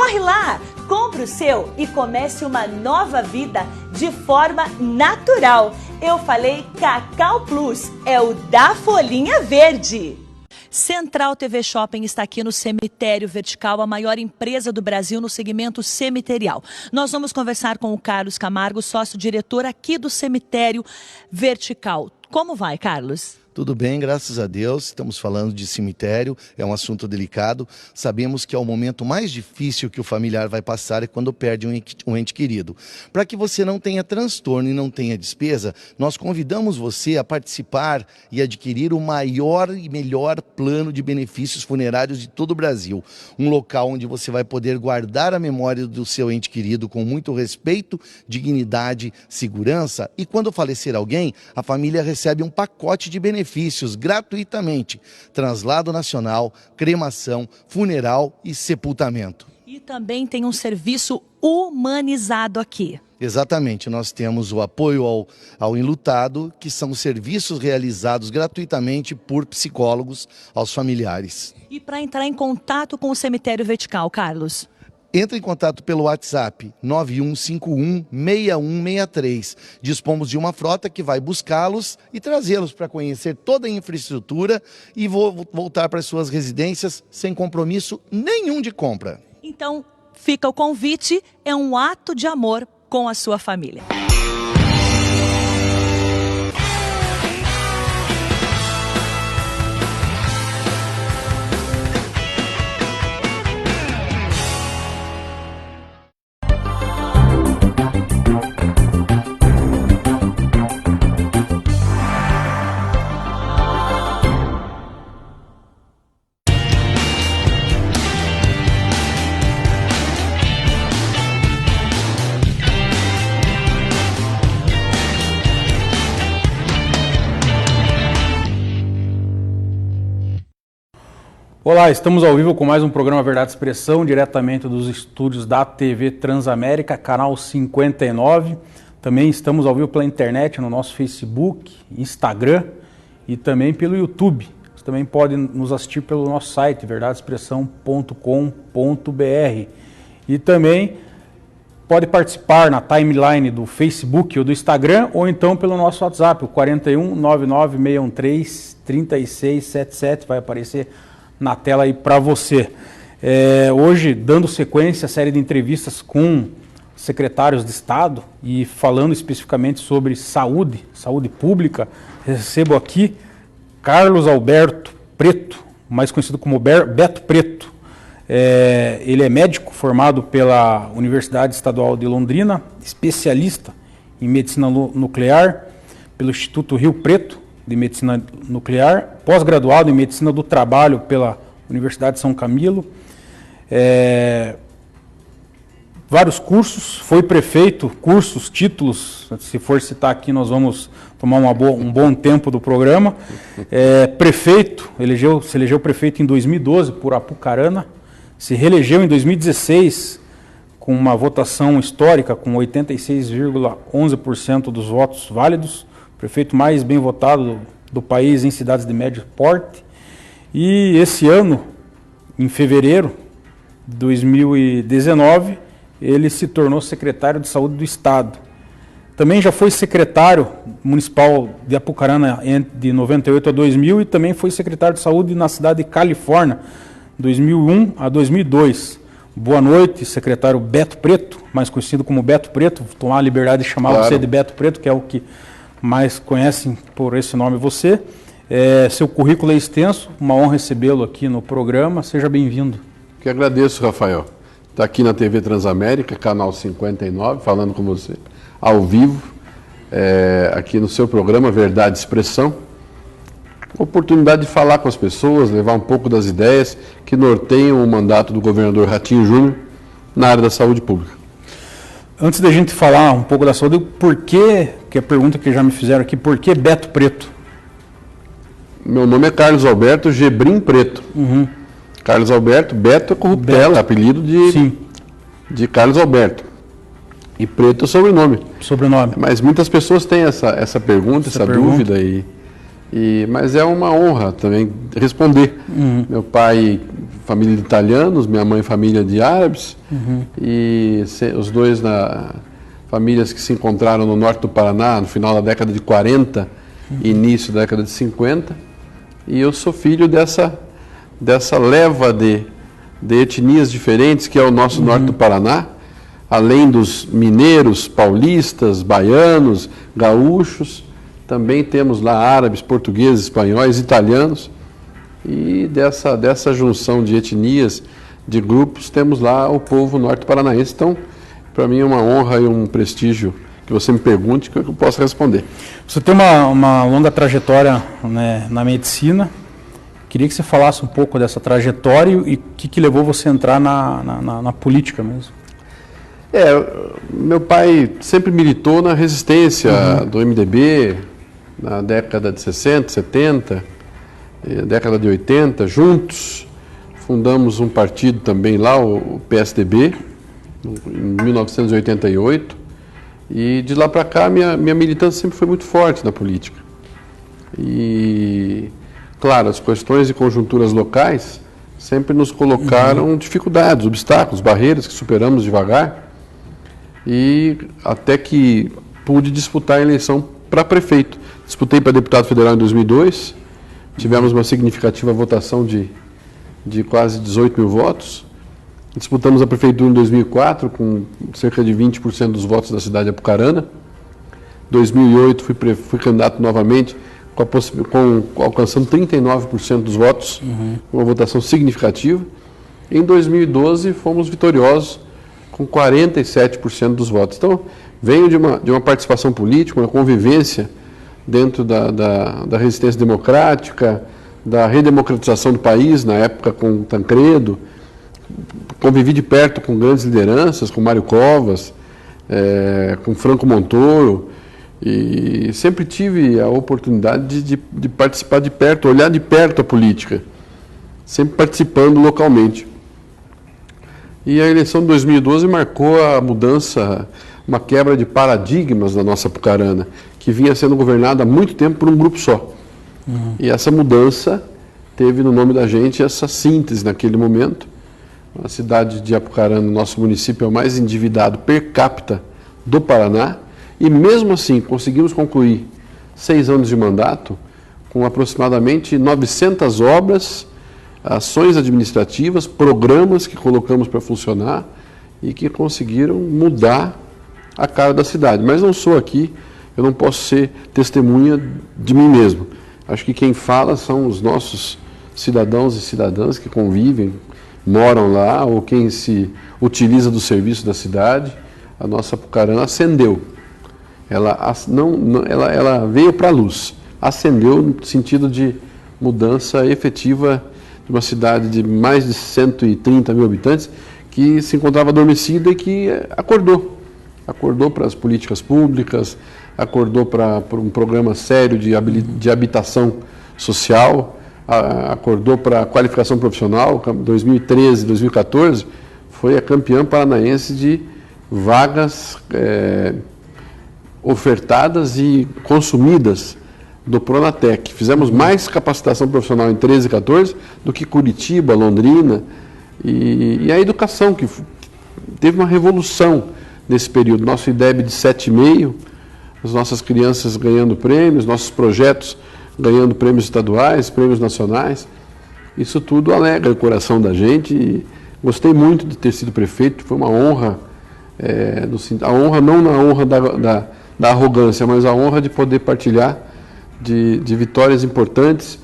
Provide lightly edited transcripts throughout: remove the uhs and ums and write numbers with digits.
Corre lá, compre o seu e comece uma nova vida de forma natural. Eu falei Cacau Plus, é o da folhinha verde. Central TV Shopping está aqui no Cemitério Vertical, a maior empresa do Brasil no segmento cemiterial. Nós vamos conversar com o Carlos Camargo, sócio-diretor aqui do Cemitério Vertical. Como vai, Carlos? Tudo bem, graças a Deus. Estamos falando de cemitério, é um assunto delicado. Sabemos que é o momento mais difícil que o familiar vai passar é quando perde um ente querido. Para que você não tenha transtorno e não tenha despesa, nós convidamos você a participar e adquirir o maior e melhor plano de benefícios funerários de todo o Brasil. Um local onde você vai poder guardar a memória do seu ente querido com muito respeito, dignidade, segurança. E quando falecer alguém, a família recebe um pacote de benefícios gratuitamente, translado nacional, cremação, funeral e sepultamento. E também tem um serviço humanizado aqui. Exatamente, nós temos o apoio ao enlutado, que são serviços realizados gratuitamente por psicólogos aos familiares. E para entrar em contato com o Cemitério Vertical, Carlos? Entre em contato pelo WhatsApp 9151-6163. Dispomos de uma frota que vai buscá-los e trazê-los para conhecer toda a infraestrutura e voltar para suas residências sem compromisso nenhum de compra. Então, fica o convite, é um ato de amor com a sua família. Olá, estamos ao vivo com mais um programa Verdade e Expressão, diretamente dos estúdios da TV Transamérica, canal 59. Também estamos ao vivo pela internet, no nosso Facebook, Instagram e também pelo YouTube. Você também pode nos assistir pelo nosso site, verdadeexpressão.com.br. E também pode participar na timeline do Facebook ou do Instagram, ou então pelo nosso WhatsApp, o 41 99613 3677, vai aparecer na tela aí para você. Hoje, dando sequência à série de entrevistas com secretários de Estado e falando especificamente sobre saúde pública, recebo aqui Carlos Alberto Preto, mais conhecido como Beto Preto. Ele é médico formado pela Universidade Estadual de Londrina, especialista em medicina nuclear pelo Instituto Rio Preto de Medicina Nuclear, pós-graduado em Medicina do Trabalho pela Universidade de São Camilo, vários cursos, foi prefeito, cursos, títulos, se for citar aqui nós vamos tomar um bom tempo do programa, prefeito, se elegeu prefeito em 2012 por Apucarana, se reelegeu em 2016 com uma votação histórica com 86,11% dos votos válidos, prefeito mais bem votado do país em cidades de médio porte. E esse ano, em fevereiro de 2019, ele se tornou secretário de Saúde do Estado. Também já foi secretário municipal de Apucarana de 98 a 2000 e também foi secretário de Saúde na cidade de Califórnia, 2001 a 2002. Boa noite, secretário Beto Preto, mais conhecido como Beto Preto. Vou tomar a liberdade de chamar você de Beto Preto, que é o que mais conhecem por esse nome você. Seu currículo é extenso, uma honra recebê-lo aqui no programa. Seja bem-vindo. Que agradeço, Rafael. Está aqui na TV Transamérica, canal 59, falando com você, ao vivo, aqui no seu programa Verdade e Expressão. Oportunidade de falar com as pessoas, levar um pouco das ideias que norteiam o mandato do governador Ratinho Júnior na área da saúde pública. Antes da gente falar um pouco da saúde, por que a pergunta que já me fizeram aqui, por que Beto Preto? Meu nome é Carlos Alberto Gebrim Preto. Uhum. Carlos Alberto, Beto é corruptela, Beto. Apelido de Carlos Alberto. E Preto é sobrenome. Sobrenome. Mas muitas pessoas têm essa pergunta, essa dúvida, e Mas é uma honra também responder. Meu pai, família de italianos, minha mãe, família de árabes, e os dois famílias que se encontraram no norte do Paraná no final da década de 40 e início da década de 50. E eu sou filho dessa leva de etnias diferentes que é o nosso norte do Paraná, além dos mineiros, paulistas, baianos, gaúchos. Também temos lá árabes, portugueses, espanhóis, italianos. E dessa junção de etnias, de grupos, temos lá o povo norte-paranaense. Então, para mim é uma honra e um prestígio que você me pergunte que eu possa responder. Você tem uma longa trajetória, né, na medicina. Queria que você falasse um pouco dessa trajetória e o que levou você a entrar na política mesmo. Meu pai sempre militou na resistência do MDB, na década de 60, 70, década de 80, juntos. Fundamos um partido também lá, o PSDB, em 1988. E de lá para cá, minha militância sempre foi muito forte na política. E, claro, as questões e conjunturas locais sempre nos colocaram dificuldades, obstáculos, barreiras que superamos devagar. E até que pude disputar a eleição para prefeito. Disputei para deputado federal em 2002, tivemos uma significativa votação de quase 18 mil votos. Disputamos a prefeitura em 2004 com cerca de 20% dos votos da cidade de Apucarana. Em 2008 fui candidato novamente, alcançando 39% dos votos, uma votação significativa. Em 2012 fomos vitoriosos com 47% dos votos. Então, venho de uma participação política, uma convivência dentro da resistência democrática, da redemocratização do país, na época com Tancredo. Convivi de perto com grandes lideranças, com Mário Covas, com Franco Montoro, e sempre tive a oportunidade de participar de perto, olhar de perto a política, sempre participando localmente. E a eleição de 2012 marcou a mudança, uma quebra de paradigmas da nossa Apucarana, que vinha sendo governada há muito tempo por um grupo só. E essa mudança teve no nome da gente essa síntese naquele momento. A cidade de Apucarana, nosso município, é o mais endividado per capita do Paraná, e mesmo assim conseguimos concluir 6 anos de mandato com aproximadamente 900 obras, ações administrativas, programas que colocamos para funcionar e que conseguiram mudar a cara da cidade. Mas não sou aqui, eu não posso ser testemunha de mim mesmo. Acho que quem fala são os nossos cidadãos e cidadãs que convivem, moram lá, ou quem se utiliza do serviço da cidade. A nossa Apucarana acendeu. Ela veio para a luz, acendeu no sentido de mudança efetiva de uma cidade de mais de 130 mil habitantes que se encontrava adormecida e que acordou para as políticas públicas, acordou para um programa sério de habitação social, acordou para a qualificação profissional. 2013, 2014, foi a campeã paranaense de vagas ofertadas e consumidas do Pronatec. Fizemos mais capacitação profissional em 13 e 14 do que Curitiba, Londrina, e a educação, que teve uma revolução nesse período. Nosso IDEB de 7,5, as nossas crianças ganhando prêmios, nossos projetos ganhando prêmios estaduais, prêmios nacionais. Isso tudo alegra o coração da gente e gostei muito de ter sido prefeito. Foi uma honra, a honra não na honra da arrogância, mas a honra de poder partilhar de vitórias importantes,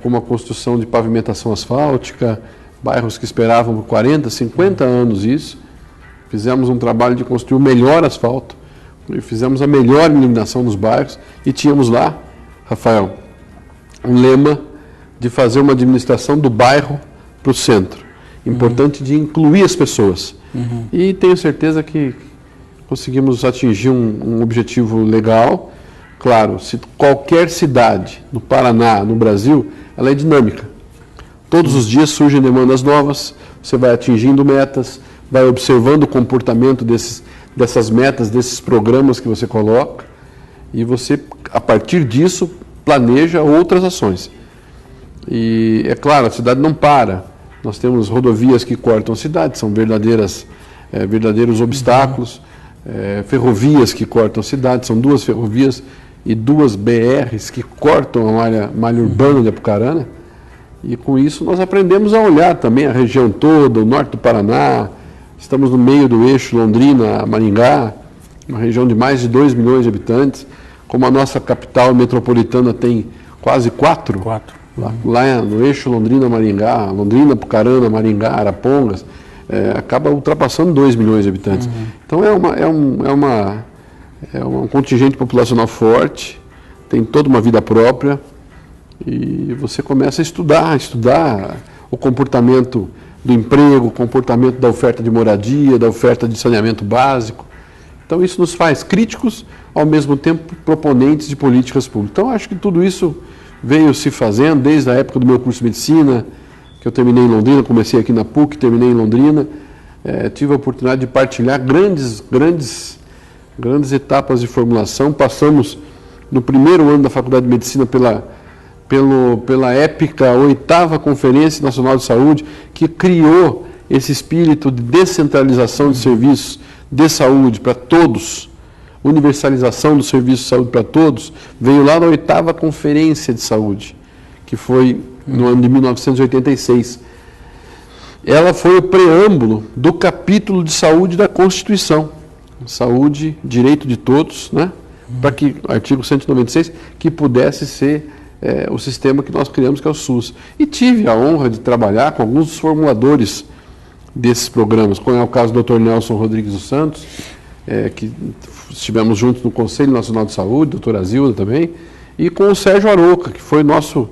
como a construção de pavimentação asfáltica, bairros que esperavam por 40, 50 anos isso. Fizemos um trabalho de construir o melhor asfalto, e fizemos a melhor iluminação nos bairros e tínhamos lá, Rafael, um lema de fazer uma administração do bairro para o centro. Importante de incluir as pessoas. E tenho certeza que conseguimos atingir um objetivo legal. Claro, se qualquer cidade no Paraná, no Brasil, ela é dinâmica. Todos os dias surgem demandas novas, você vai atingindo metas, vai observando o comportamento dessas metas, desses programas que você coloca, e você, a partir disso, planeja outras ações. E, é claro, a cidade não para. Nós temos rodovias que cortam a cidade, são verdadeiros obstáculos. Ferrovias que cortam a cidade, são 2 ferrovias e 2 BRs que cortam a malha urbana de Apucarana. E com isso nós aprendemos a olhar também a região toda, o norte do Paraná. Estamos no meio do eixo Londrina-Maringá, uma região de mais de 2 milhões de habitantes. Como a nossa capital metropolitana tem quase 4. Lá no eixo Londrina-Maringá, Londrina-Apucarana, Maringá, Arapongas, acaba ultrapassando 2 milhões de habitantes. Então é um contingente populacional forte, tem toda uma vida própria, e você começa a estudar o comportamento do emprego, o comportamento da oferta de moradia, da oferta de saneamento básico. Então isso nos faz críticos, ao mesmo tempo proponentes de políticas públicas. Então acho que tudo isso veio se fazendo desde a época do meu curso de medicina, que eu terminei em Londrina, comecei aqui na PUC, terminei em Londrina. Tive a oportunidade de partilhar grandes etapas de formulação. Passamos no primeiro ano da Faculdade de Medicina pela épica 8ª Conferência Nacional de Saúde, que criou esse espírito de descentralização de serviços de saúde para todos, universalização do serviço de saúde para todos, veio lá da 8ª Conferência de Saúde, que foi no ano de 1986. Ela foi o preâmbulo do capítulo de saúde da Constituição. Saúde, direito de todos, né? Para que, artigo 196, que pudesse ser o sistema que nós criamos, que é o SUS. E tive a honra de trabalhar com alguns dos formuladores desses programas, como é o caso do Dr. Nelson Rodrigues dos Santos, que estivemos juntos no Conselho Nacional de Saúde, doutor Azilda também, e com o Sérgio Aroca, que foi nosso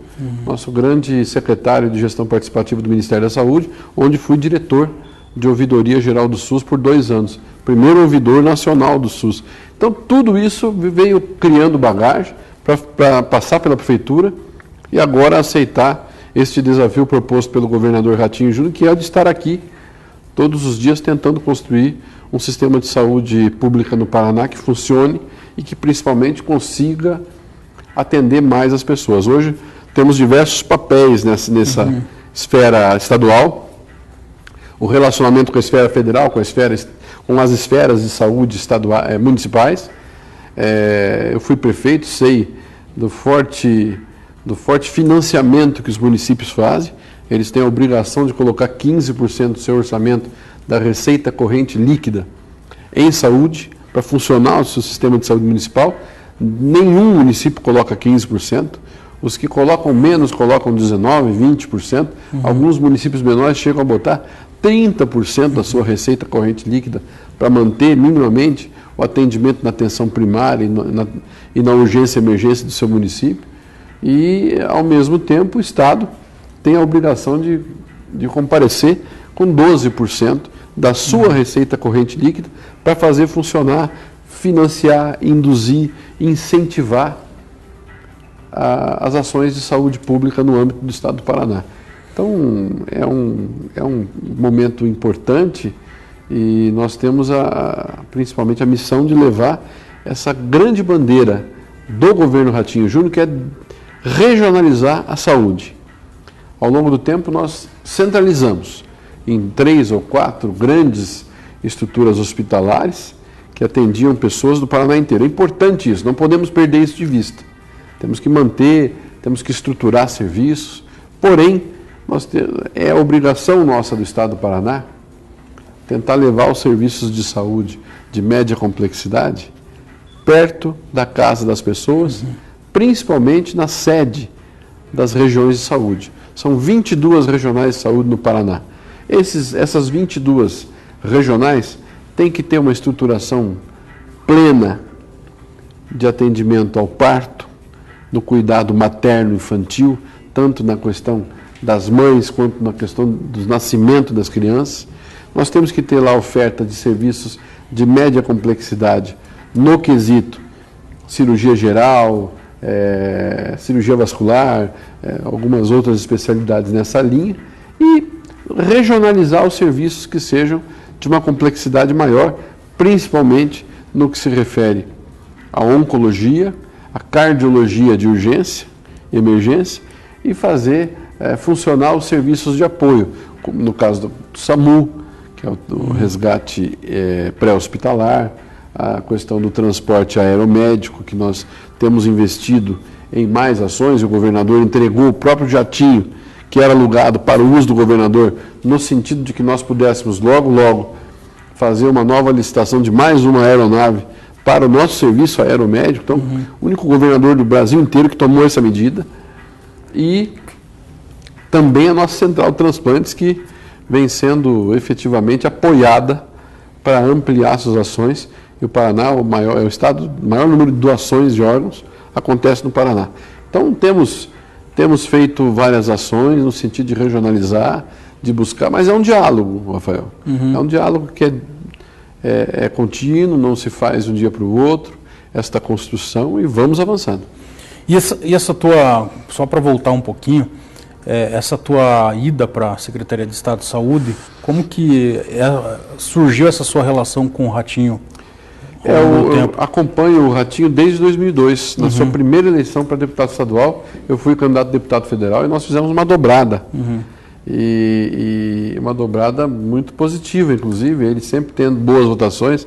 grande secretário de Gestão Participativa do Ministério da Saúde, onde fui diretor de Ouvidoria Geral do SUS por 2 anos, primeiro ouvidor nacional do SUS. Então, tudo isso veio criando bagagem para passar pela Prefeitura e agora aceitar este desafio proposto pelo governador Ratinho Júnior, que é de estar aqui todos os dias tentando construir um sistema de saúde pública no Paraná que funcione e que principalmente consiga atender mais as pessoas. Hoje temos diversos papéis nessa esfera estadual, o relacionamento com a esfera federal, com as esferas de saúde municipais. Eu fui prefeito, sei do forte financiamento que os municípios fazem. Eles têm a obrigação de colocar 15% do seu orçamento da receita corrente líquida em saúde, para funcionar o seu sistema de saúde municipal. Nenhum município coloca 15%. Os que colocam menos colocam 19%, 20%. Alguns municípios menores chegam a botar 30% da sua receita corrente líquida para manter minimamente o atendimento na atenção primária e na urgência e emergência do seu município. E, ao mesmo tempo, o Estado tem a obrigação de comparecer com 12% da sua receita corrente líquida para fazer funcionar, financiar, induzir, incentivar as ações de saúde pública no âmbito do Estado do Paraná. Então, é um momento importante e nós temos principalmente a missão de levar essa grande bandeira do governo Ratinho Júnior, que é regionalizar a saúde. Ao longo do tempo, nós centralizamos em 3 ou 4 grandes estruturas hospitalares que atendiam pessoas do Paraná inteiro. É importante isso, não podemos perder isso de vista. Temos que manter, temos que estruturar serviços, porém, é obrigação nossa do Estado do Paraná tentar levar os serviços de saúde de média complexidade perto da casa das pessoas, principalmente na sede das regiões de saúde. São 22 regionais de saúde no Paraná. Essas 22 regionais têm que ter uma estruturação plena de atendimento ao parto, no cuidado materno-infantil, tanto na questão das mães quanto na questão do nascimento das crianças. Nós temos que ter lá oferta de serviços de média complexidade no quesito cirurgia geral, cirurgia vascular, algumas outras especialidades nessa linha, e regionalizar os serviços que sejam de uma complexidade maior, principalmente no que se refere à oncologia, a cardiologia de urgência, emergência, e fazer funcionar os serviços de apoio, como no caso do SAMU, que é o resgate pré-hospitalar, a questão do transporte aeromédico, que nós temos investido em mais ações, e o governador entregou o próprio jatinho, que era alugado para o uso do governador, no sentido de que nós pudéssemos logo fazer uma nova licitação de mais uma aeronave para o nosso serviço aeromédico. Então, o único governador do Brasil inteiro que tomou essa medida. E também a nossa central de transplantes, que vem sendo efetivamente apoiada para ampliar suas ações. E o Paraná é o estado, o maior número de doações de órgãos acontece no Paraná. Então, temos feito várias ações no sentido de regionalizar, de buscar, mas é um diálogo, Rafael. É um diálogo que é contínuo, não se faz de um dia para o outro, esta construção, e vamos avançando. E essa tua, só para voltar um pouquinho, essa tua ida para a Secretaria de Estado de Saúde, como que surgiu essa sua relação com o Ratinho? Eu acompanho o Ratinho desde 2002. Na sua primeira eleição para deputado estadual, eu fui candidato a deputado federal e nós fizemos uma dobrada. E uma dobrada muito positiva, inclusive, ele sempre tendo boas votações,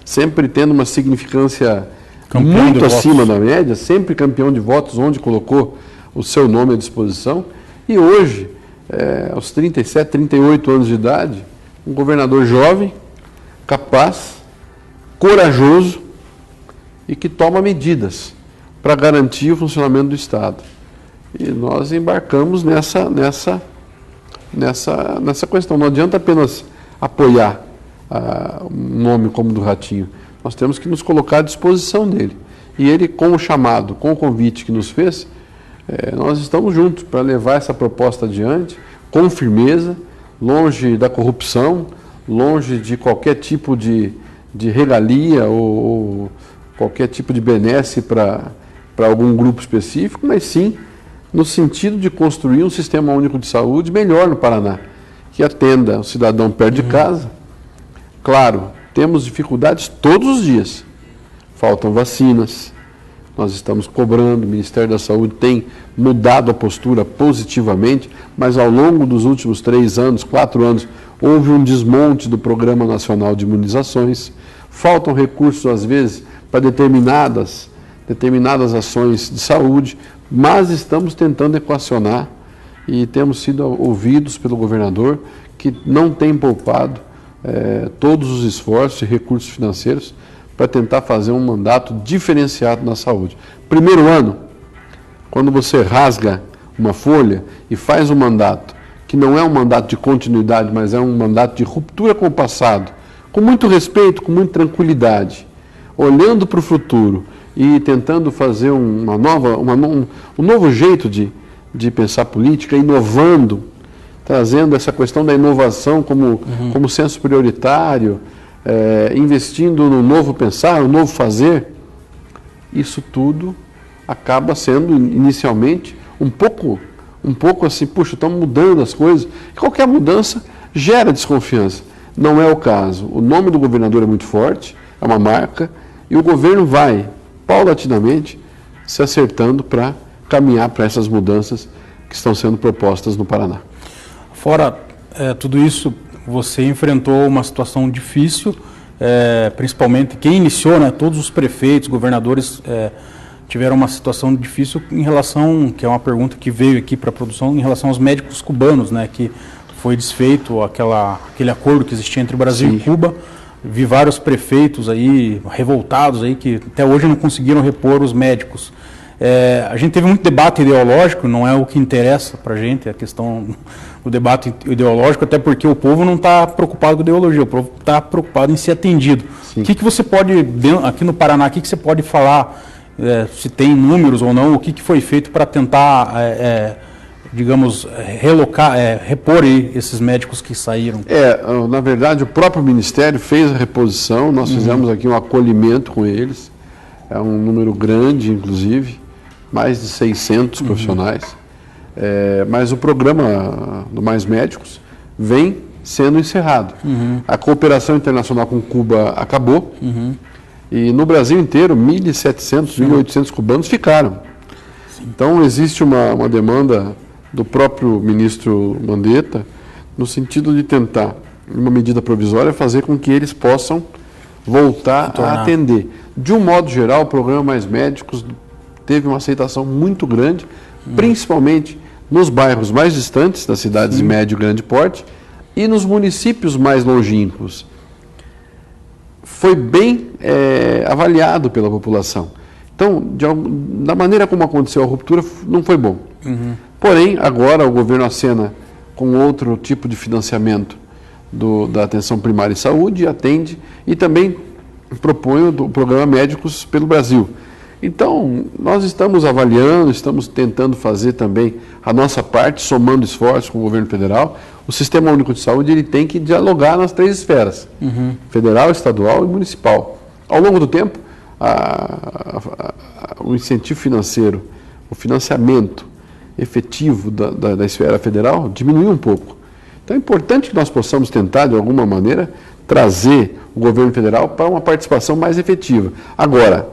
sempre tendo uma significância muito acima da média, sempre campeão de votos onde colocou o seu nome à disposição. E hoje, aos 37, 38 anos de idade, um governador jovem, capaz, corajoso e que toma medidas para garantir o funcionamento do Estado. E nós embarcamos nessa questão. Não adianta apenas apoiar um nome como o do Ratinho. Nós temos que nos colocar à disposição dele. E ele, com o chamado, com o convite que nos fez, nós estamos juntos para levar essa proposta adiante, com firmeza, longe da corrupção, longe de qualquer tipo de regalia ou qualquer tipo de benesse para algum grupo específico, mas sim no sentido de construir um sistema único de saúde melhor no Paraná, que atenda o cidadão perto de casa. Claro, temos dificuldades todos os dias. Faltam vacinas, nós estamos cobrando, o Ministério da Saúde tem mudado a postura positivamente, mas ao longo dos últimos 3 anos, 4 anos, houve um desmonte do Programa Nacional de Imunizações. Faltam recursos, às vezes, para determinadas ações de saúde, mas estamos tentando equacionar e temos sido ouvidos pelo governador, que não tem poupado todos os esforços e recursos financeiros para tentar fazer um mandato diferenciado na saúde. Primeiro ano, quando você rasga uma folha e faz um mandato, que não é um mandato de continuidade, mas é um mandato de ruptura com o passado, com muito respeito, com muita tranquilidade, olhando para o futuro e tentando fazer um novo jeito de pensar política, inovando, trazendo essa questão da inovação como senso prioritário, investindo no novo pensar, no novo fazer. Isso tudo acaba sendo, inicialmente, um pouco assim, puxa, estamos mudando as coisas. Qualquer mudança gera desconfiança. Não é o caso. O nome do governador é muito forte, é uma marca, e o governo vai, paulatinamente, se acertando para caminhar para essas mudanças que estão sendo propostas no Paraná. Fora tudo isso, você enfrentou uma situação difícil, principalmente quem iniciou, né, todos os prefeitos, governadores tiveram uma situação difícil em relação, que é uma pergunta que veio aqui para a produção, em relação aos médicos cubanos, né, que foi desfeito aquele acordo que existia entre o Brasil Sim. e Cuba. Vi vários prefeitos aí revoltados aí que até hoje não conseguiram repor os médicos. A gente teve muito debate ideológico, não é o que interessa para a gente, a questão do debate ideológico, até porque o povo não está preocupado com ideologia, o povo está preocupado em ser atendido. Sim. O que você pode, aqui no Paraná, o que você pode falar, se tem números ou não, o que foi feito para tentar, digamos, repor aí esses médicos que saíram? Na verdade, o próprio Ministério fez a reposição, nós fizemos aqui um acolhimento com eles, é um número grande, inclusive, mais de 600 profissionais, mas o programa do Mais Médicos vem sendo encerrado. A cooperação internacional com Cuba acabou, E no Brasil inteiro, 1.700, 1.800 cubanos ficaram. Então, existe uma demanda do próprio ministro Mandetta, no sentido de tentar, uma medida provisória, fazer com que eles possam voltar a atender. De um modo geral, o programa Mais Médicos teve uma aceitação muito grande, principalmente nos bairros mais distantes das cidades de médio e grande porte e nos municípios mais longínquos. Foi bem avaliado pela população. Então, da maneira como aconteceu a ruptura, não foi bom. Porém, agora o governo acena com outro tipo de financiamento da atenção primária em saúde, atende e também propõe o programa Médicos pelo Brasil. Então, nós estamos avaliando, estamos tentando fazer também a nossa parte, somando esforços com o governo federal. O Sistema Único de Saúde ele tem que dialogar nas 3 esferas, federal, estadual e municipal. Ao longo do tempo, o incentivo financeiro, o financiamento efetivo da esfera federal diminuiu um pouco. Então é importante que nós possamos tentar, de alguma maneira, trazer o governo federal para uma participação mais efetiva. Agora,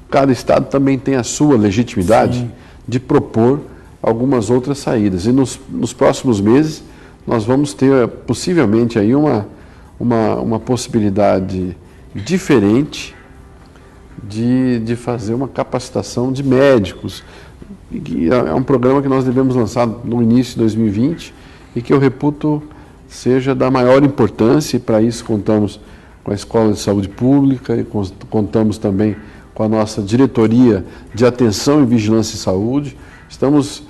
cada estado também tem a sua legitimidade de propor algumas outras saídas. E nos próximos meses, nós vamos ter, possivelmente, aí uma possibilidade diferente de fazer uma capacitação de médicos. E é um programa que nós devemos lançar no início de 2020 e que eu reputo seja da maior importância, e para isso contamos com a Escola de Saúde Pública e contamos também com a nossa diretoria de atenção e vigilância em saúde. Estamos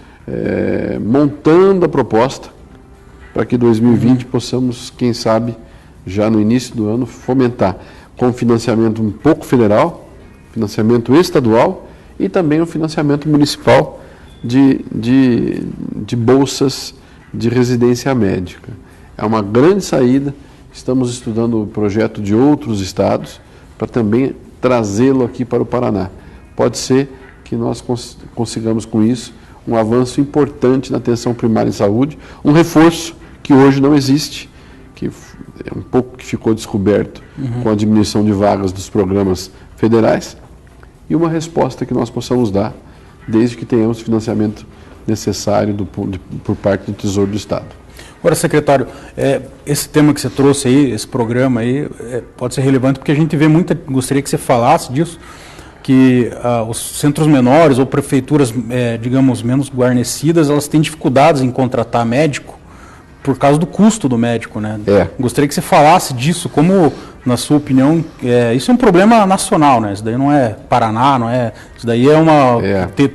montando a proposta para que 2020 possamos, quem sabe, já no início do ano, fomentar com financiamento um pouco federal, financiamento estadual e também o financiamento municipal de bolsas de residência médica. É uma grande saída, estamos estudando o projeto de outros estados para também trazê-lo aqui para o Paraná. Pode ser que nós consigamos com isso um avanço importante na atenção primária em saúde, um reforço que hoje não existe, que é um pouco que ficou descoberto com a diminuição de vagas dos programas federais, e uma resposta que nós possamos dar, desde que tenhamos o financiamento necessário por parte do Tesouro do Estado. Agora, secretário, esse tema que você trouxe aí, esse programa aí, pode ser relevante porque a gente vê gostaria que você falasse disso, que os centros menores ou prefeituras, digamos, menos guarnecidas, elas têm dificuldades em contratar médico por causa do custo do médico, né? Gostaria que você falasse disso, como, na sua opinião, isso é um problema nacional, né? Isso daí não é Paraná, não é... Isso daí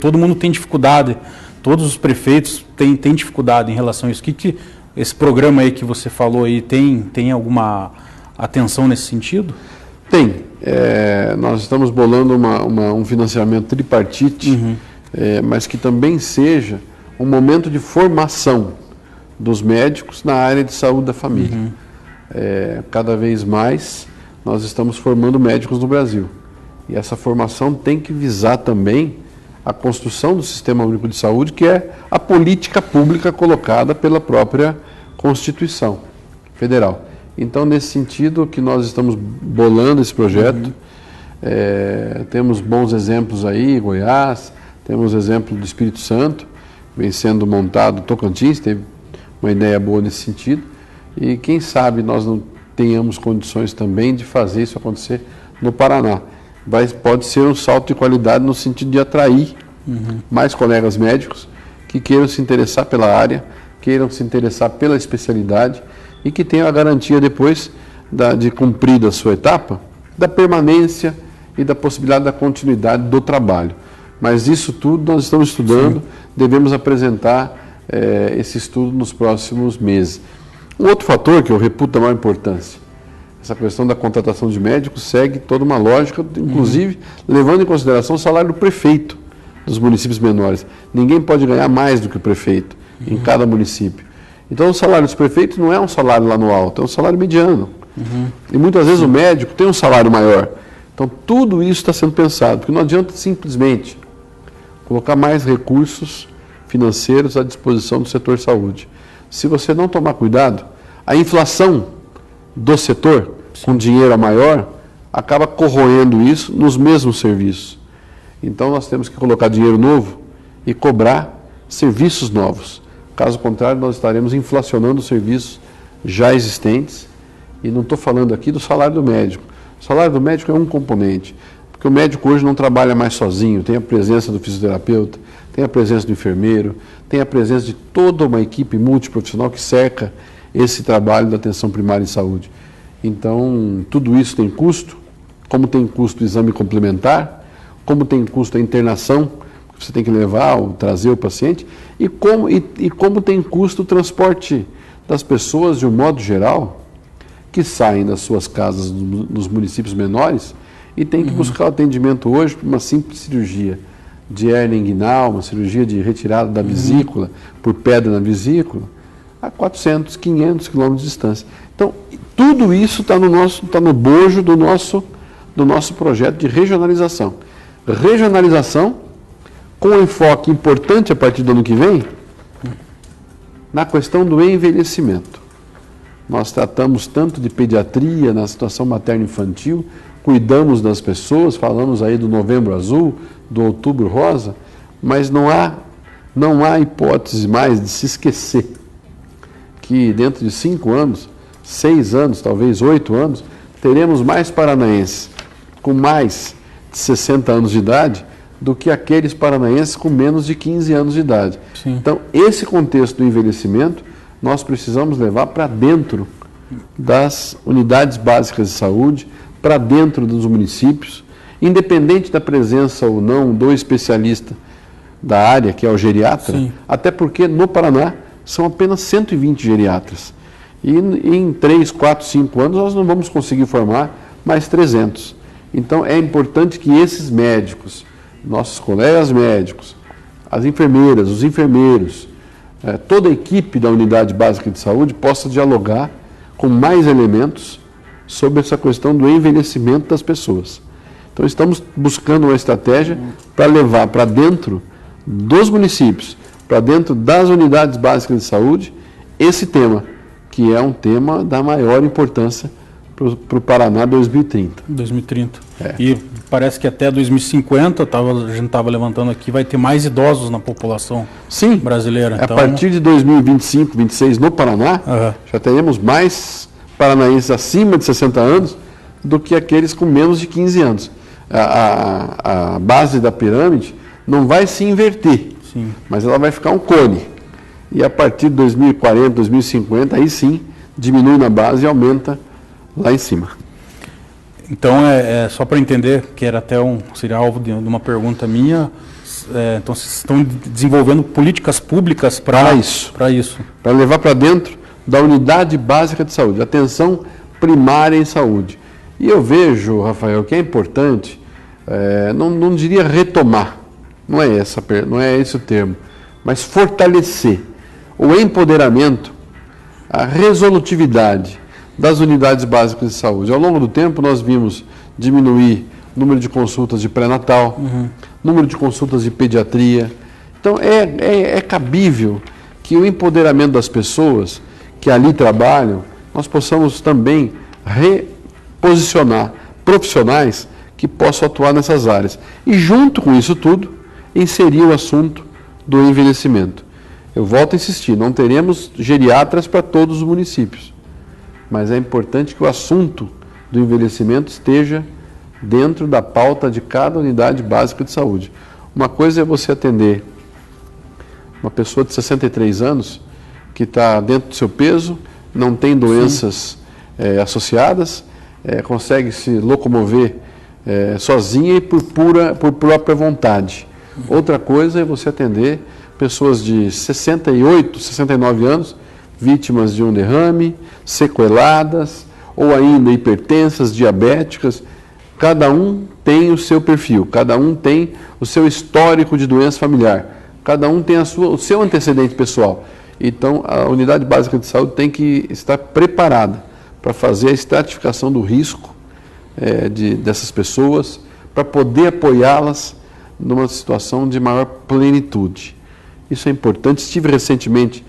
todo mundo tem dificuldade, todos os prefeitos têm dificuldade em relação a isso. Que esse programa aí que você falou aí tem alguma atenção nesse sentido? Tem. Nós estamos bolando um financiamento tripartite, mas que também seja um momento de formação dos médicos na área de saúde da família. Cada vez mais nós estamos formando médicos no Brasil. E essa formação tem que visar também a construção do Sistema Único de Saúde, que é a política pública colocada pela própria Constituição Federal. Então, nesse sentido que nós estamos bolando esse projeto, temos bons exemplos aí, Goiás, temos exemplo do Espírito Santo, vem sendo montado, Tocantins teve uma ideia boa nesse sentido, e quem sabe nós não tenhamos condições também de fazer isso acontecer no Paraná. Pode ser um salto de qualidade no sentido de atrair mais colegas médicos que queiram se interessar pela área, queiram se interessar pela especialidade e que tenham a garantia depois de cumprida a sua etapa, da permanência e da possibilidade da continuidade do trabalho. Mas isso tudo nós estamos estudando, devemos apresentar esse estudo nos próximos meses. Um outro fator que eu reputo da maior importância, essa questão da contratação de médicos segue toda uma lógica, inclusive levando em consideração o salário do prefeito dos municípios menores. Ninguém pode ganhar mais do que o prefeito em cada município. Então o salário dos prefeitos não é um salário lá no alto, é um salário mediano. E muitas vezes o médico tem um salário maior. Então tudo isso está sendo pensado, porque não adianta simplesmente colocar mais recursos financeiros à disposição do setor saúde. Se você não tomar cuidado, a inflação do setor, com dinheiro maior, acaba corroendo isso nos mesmos serviços. Então nós temos que colocar dinheiro novo e cobrar serviços novos. Caso contrário, nós estaremos inflacionando os serviços já existentes. E não estou falando aqui do salário do médico. O salário do médico é um componente, porque o médico hoje não trabalha mais sozinho, tem a presença do fisioterapeuta, tem a presença do enfermeiro, tem a presença de toda uma equipe multiprofissional que cerca esse trabalho da atenção primária em saúde. Então, tudo isso tem custo, como tem custo o exame complementar, como tem custo a internação, que você tem que levar ou trazer o paciente, e como tem custo o transporte das pessoas, de um modo geral, que saem das suas casas nos municípios menores e tem que buscar o atendimento hoje para uma simples cirurgia de hérnia inguinal, uma cirurgia de retirada da vesícula, por pedra na vesícula, a 400, 500 quilômetros de distância. Então, tudo isso está no bojo do nosso projeto de regionalização. Regionalização com um enfoque importante a partir do ano que vem na questão do envelhecimento. Nós tratamos tanto de pediatria na situação materno-infantil, cuidamos das pessoas, falamos aí do Novembro Azul, do Outubro Rosa, mas não há hipótese mais de se esquecer que dentro de 5 anos, 6 anos, talvez 8 anos, teremos mais paranaenses com mais de 60 anos de idade do que aqueles paranaenses com menos de 15 anos de idade. Sim. Então, esse contexto do envelhecimento, nós precisamos levar para dentro das unidades básicas de saúde, para dentro dos municípios, independente da presença ou não do especialista da área, que é o geriatra, sim, até porque no Paraná são apenas 120 geriatras. E em 3, 4, 5 anos nós não vamos conseguir formar mais 300. Então é importante que esses médicos, nossos colegas médicos, as enfermeiras, os enfermeiros, toda a equipe da unidade básica de saúde possa dialogar com mais elementos sobre essa questão do envelhecimento das pessoas. Então estamos buscando uma estratégia para levar para dentro dos municípios, para dentro das unidades básicas de saúde, esse tema, que é um tema da maior importância para o Paraná 2030. 2030. E parece que até 2050, a gente estava levantando aqui, vai ter mais idosos na população brasileira. Então, a partir de 2025, 2026, no Paraná, já teremos mais paranaenses acima de 60 anos do que aqueles com menos de 15 anos. A base da pirâmide não vai se inverter, sim, mas ela vai ficar um cone. E a partir de 2040, 2050, aí sim, diminui na base e aumenta lá em cima. Então, só para entender, que era até seria alvo de uma pergunta minha, então vocês estão desenvolvendo políticas públicas para isso. Para levar para dentro da unidade básica de saúde, atenção primária em saúde. E eu vejo, Rafael, que é importante, não diria retomar, não é esse o termo, mas fortalecer o empoderamento, a resolutividade das unidades básicas de saúde. Ao longo do tempo, nós vimos diminuir o número de consultas de pré-natal, número de consultas de pediatria. Então, é cabível que o empoderamento das pessoas que ali trabalham, nós possamos também reposicionar profissionais que possam atuar nessas áreas. E, junto com isso tudo, inserir o assunto do envelhecimento. Eu volto a insistir, não teremos geriatras para todos os municípios, mas é importante que o assunto do envelhecimento esteja dentro da pauta de cada unidade básica de saúde. Uma coisa é você atender uma pessoa de 63 anos que está dentro do seu peso, não tem doenças associadas, consegue se locomover sozinha e por própria vontade. Outra coisa é você atender pessoas de 68, 69 anos, vítimas de um derrame, sequeladas, ou ainda hipertensas, diabéticas. Cada um tem o seu perfil, cada um tem o seu histórico de doença familiar, cada um tem o seu antecedente pessoal. Então, a unidade básica de saúde tem que estar preparada para fazer a estratificação do risco dessas pessoas, para poder apoiá-las numa situação de maior plenitude. Isso é importante. Estive recentemente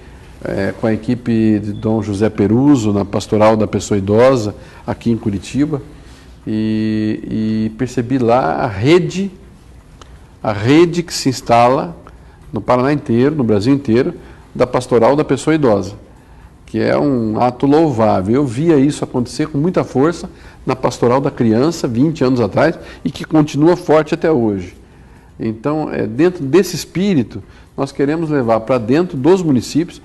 com a equipe de Dom José Peruso, na Pastoral da Pessoa Idosa, aqui em Curitiba, e percebi lá a rede que se instala no Paraná inteiro, no Brasil inteiro, da pastoral da pessoa idosa, que é um ato louvável. Eu via isso acontecer com muita força na pastoral da criança, 20 anos atrás, e que continua forte até hoje. Então, dentro desse espírito, nós queremos levar para dentro dos municípios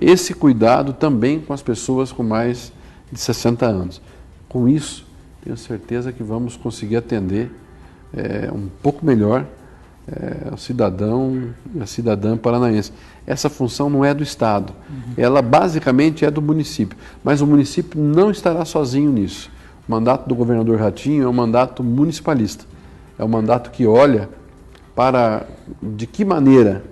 esse cuidado também com as pessoas com mais de 60 anos. Com isso, tenho certeza que vamos conseguir atender um pouco melhor o cidadão e a cidadã paranaense. Essa função não é do Estado, ela basicamente é do município, mas o município não estará sozinho nisso. O mandato do governador Ratinho é um mandato municipalista, é um mandato que olha para de que maneira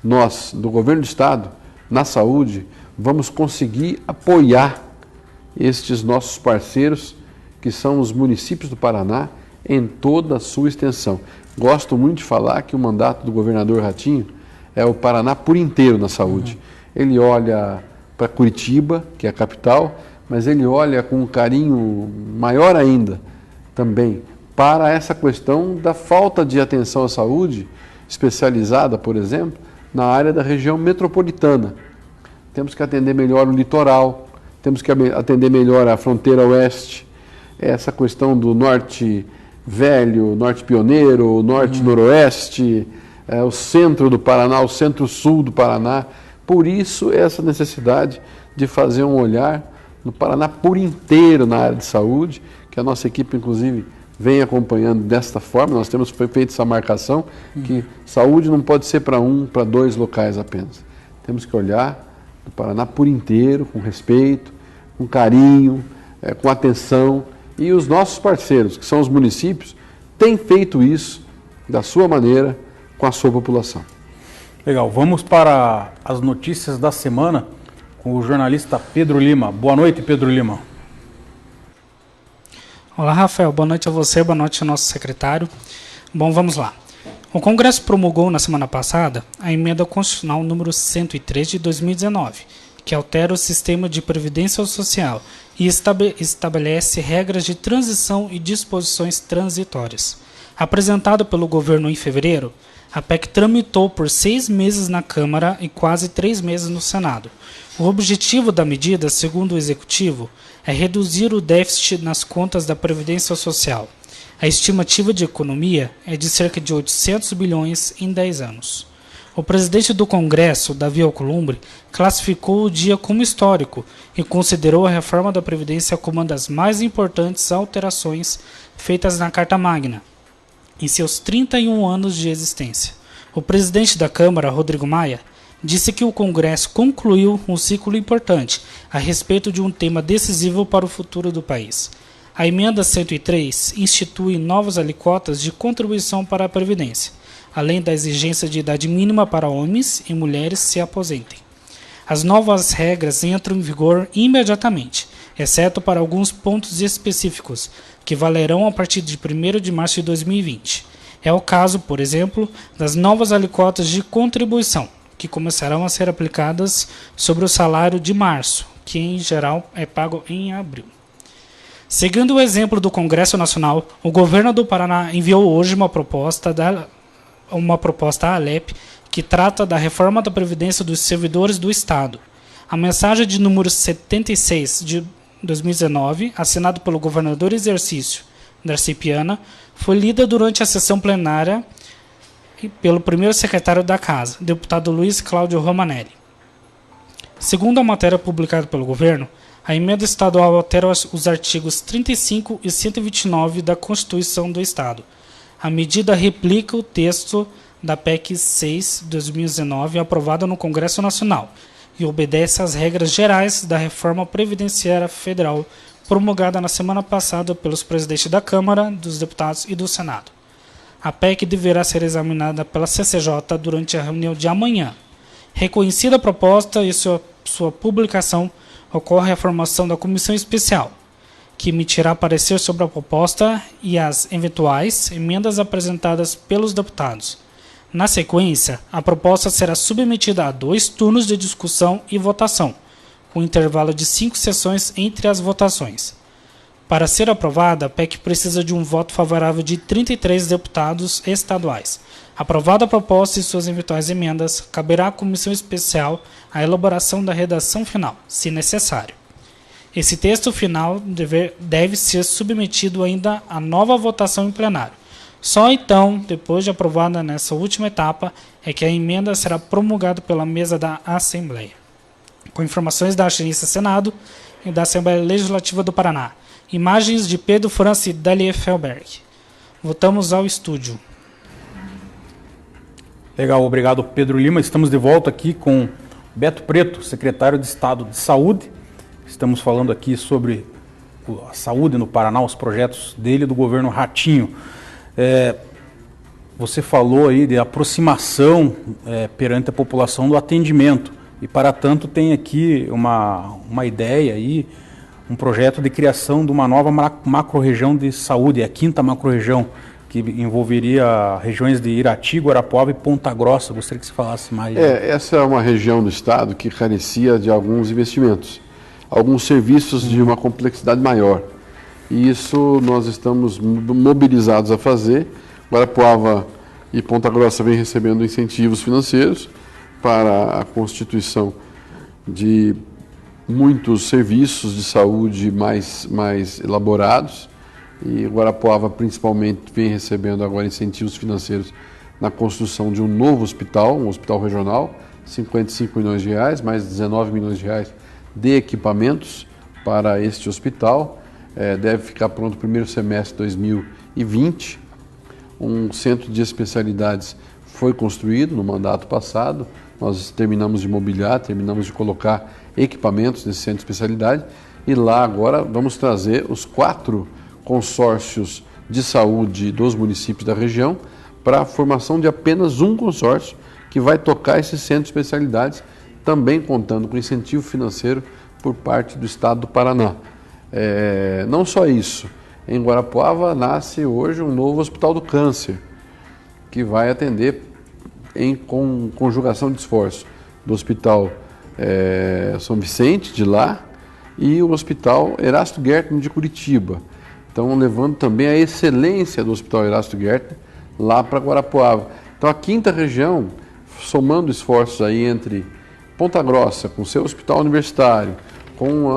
nós, do governo do Estado, na saúde, vamos conseguir apoiar estes nossos parceiros, que são os municípios do Paraná, em toda a sua extensão. Gosto muito de falar que o mandato do governador Ratinho é o Paraná por inteiro na saúde. Ele olha para Curitiba, que é a capital, mas ele olha com um carinho maior ainda também para essa questão da falta de atenção à saúde especializada, por exemplo, na área da região metropolitana. Temos que atender melhor o litoral, temos que atender melhor a fronteira oeste, essa questão do norte velho, norte pioneiro, norte noroeste, o centro do Paraná, o centro-sul do Paraná. Por isso, essa necessidade de fazer um olhar no Paraná por inteiro na área de saúde, que a nossa equipe, inclusive, vem acompanhando desta forma. Nós temos feito essa marcação, que saúde não pode ser para para dois locais apenas. Temos que olhar no Paraná por inteiro, com respeito, com carinho, com atenção. E os nossos parceiros, que são os municípios, têm feito isso da sua maneira com a sua população. Legal, vamos para as notícias da semana com o jornalista Pedro Lima. Boa noite, Pedro Lima. Olá, Rafael. Boa noite a você, boa noite ao nosso secretário. Bom, vamos lá. O Congresso promulgou na semana passada a emenda constitucional número 103 de 2019, que altera o sistema de previdência social e estabelece regras de transição e disposições transitórias. Apresentada pelo governo em fevereiro, a PEC tramitou por 6 meses na Câmara e quase 3 meses no Senado. O objetivo da medida, segundo o Executivo, é reduzir o déficit nas contas da Previdência Social. A estimativa de economia é de cerca de 800 bilhões em 10 anos. O presidente do Congresso, Davi Alcolumbre, classificou o dia como histórico e considerou a reforma da Previdência como uma das mais importantes alterações feitas na Carta Magna, em seus 31 anos de existência. O presidente da Câmara, Rodrigo Maia, disse que o Congresso concluiu um ciclo importante a respeito de um tema decisivo para o futuro do país. A emenda 103 institui novas alíquotas de contribuição para a Previdência, além da exigência de idade mínima para homens e mulheres se aposentem. As novas regras entram em vigor imediatamente, exceto para alguns pontos específicos, que valerão a partir de 1º de março de 2020. É o caso, por exemplo, das novas alíquotas de contribuição, que começarão a ser aplicadas sobre o salário de março, que em geral é pago em abril. Seguindo o exemplo do Congresso Nacional, o governo do Paraná enviou hoje uma proposta à Alep que trata da reforma da Previdência dos servidores do Estado. A mensagem de número 76 de 2019, assinado pelo governador em exercício, Darcy Piana, foi lida durante a sessão plenária pelo primeiro secretário da Casa, deputado Luiz Cláudio Romanelli. Segundo a matéria publicada pelo governo, a emenda estadual altera os artigos 35 e 129 da Constituição do Estado. A medida replica o texto da PEC 6/2019, aprovada no Congresso Nacional, e obedece às regras gerais da Reforma Previdenciária Federal, promulgada na semana passada pelos presidentes da Câmara, dos Deputados e do Senado. A PEC deverá ser examinada pela CCJ durante a reunião de amanhã. Reconhecida a proposta e sua publicação, ocorre a formação da Comissão Especial, que emitirá parecer sobre a proposta e as eventuais emendas apresentadas pelos deputados. Na sequência, a proposta será submetida a 2 turnos de discussão e votação, com intervalo de 5 sessões entre as votações. Para ser aprovada, a PEC precisa de um voto favorável de 33 deputados estaduais. Aprovada a proposta e suas eventuais emendas, caberá à comissão especial a elaboração da redação final, se necessário. Esse texto final deve ser submetido ainda à nova votação em plenário. Só então, depois de aprovada nessa última etapa, é que a emenda será promulgada pela mesa da Assembleia. Com informações da Agência Senado e da Assembleia Legislativa do Paraná. Imagens de Pedro França e Dalie Felberg. Voltamos ao estúdio. Legal, obrigado Pedro Lima. Estamos de volta aqui com Beto Preto, secretário de Estado de Saúde. Estamos falando aqui sobre a saúde no Paraná, os projetos dele e do governo Ratinho. Você falou aí de aproximação perante a população do atendimento. E para tanto tem aqui uma ideia aí, um projeto de criação de uma nova macro-região de saúde, a 5ª macro-região, que envolveria regiões de Irati, Guarapuava e Ponta Grossa. Gostaria que você falasse mais. Essa é uma região do estado que carecia de alguns investimentos, alguns serviços de uma complexidade maior. E isso nós estamos mobilizados a fazer. Guarapuava e Ponta Grossa vêm recebendo incentivos financeiros para a constituição de muitos serviços de saúde mais elaborados, e Guarapuava principalmente vem recebendo agora incentivos financeiros na construção de um novo hospital, um hospital regional, 55 milhões de reais, mais 19 milhões de reais de equipamentos para este hospital. Deve ficar pronto no primeiro semestre de 2020. Um centro de especialidades foi construído no mandato passado. Nós terminamos de mobiliar, terminamos de colocar equipamentos nesse centro de especialidade, e lá agora vamos trazer os 4 consórcios de saúde dos municípios da região para a formação de apenas um consórcio que vai tocar esse centro de especialidades, também contando com incentivo financeiro por parte do estado do Paraná. Não só isso, em Guarapuava nasce hoje um novo hospital do câncer, que vai atender em conjugação de esforço do Hospital São Vicente, de lá, e o Hospital Erasto Gertner, de Curitiba. Então, levando também a excelência do Hospital Erasto Gertner lá para Guarapuava. Então, a 5ª região, somando esforços aí entre Ponta Grossa, com seu hospital universitário, com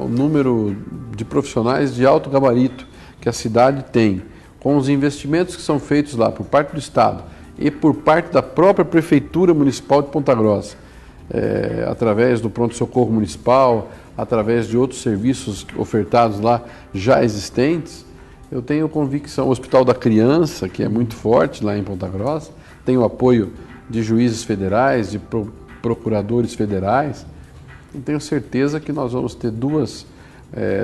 o número de profissionais de alto gabarito que a cidade tem, com os investimentos que são feitos lá por parte do Estado e por parte da própria Prefeitura Municipal de Ponta Grossa, através do pronto-socorro municipal, através de outros serviços ofertados lá já existentes, eu tenho convicção. O Hospital da Criança, que é muito forte lá em Ponta Grossa, tem o apoio de juízes federais, de procuradores federais. Eu tenho certeza que nós vamos ter 2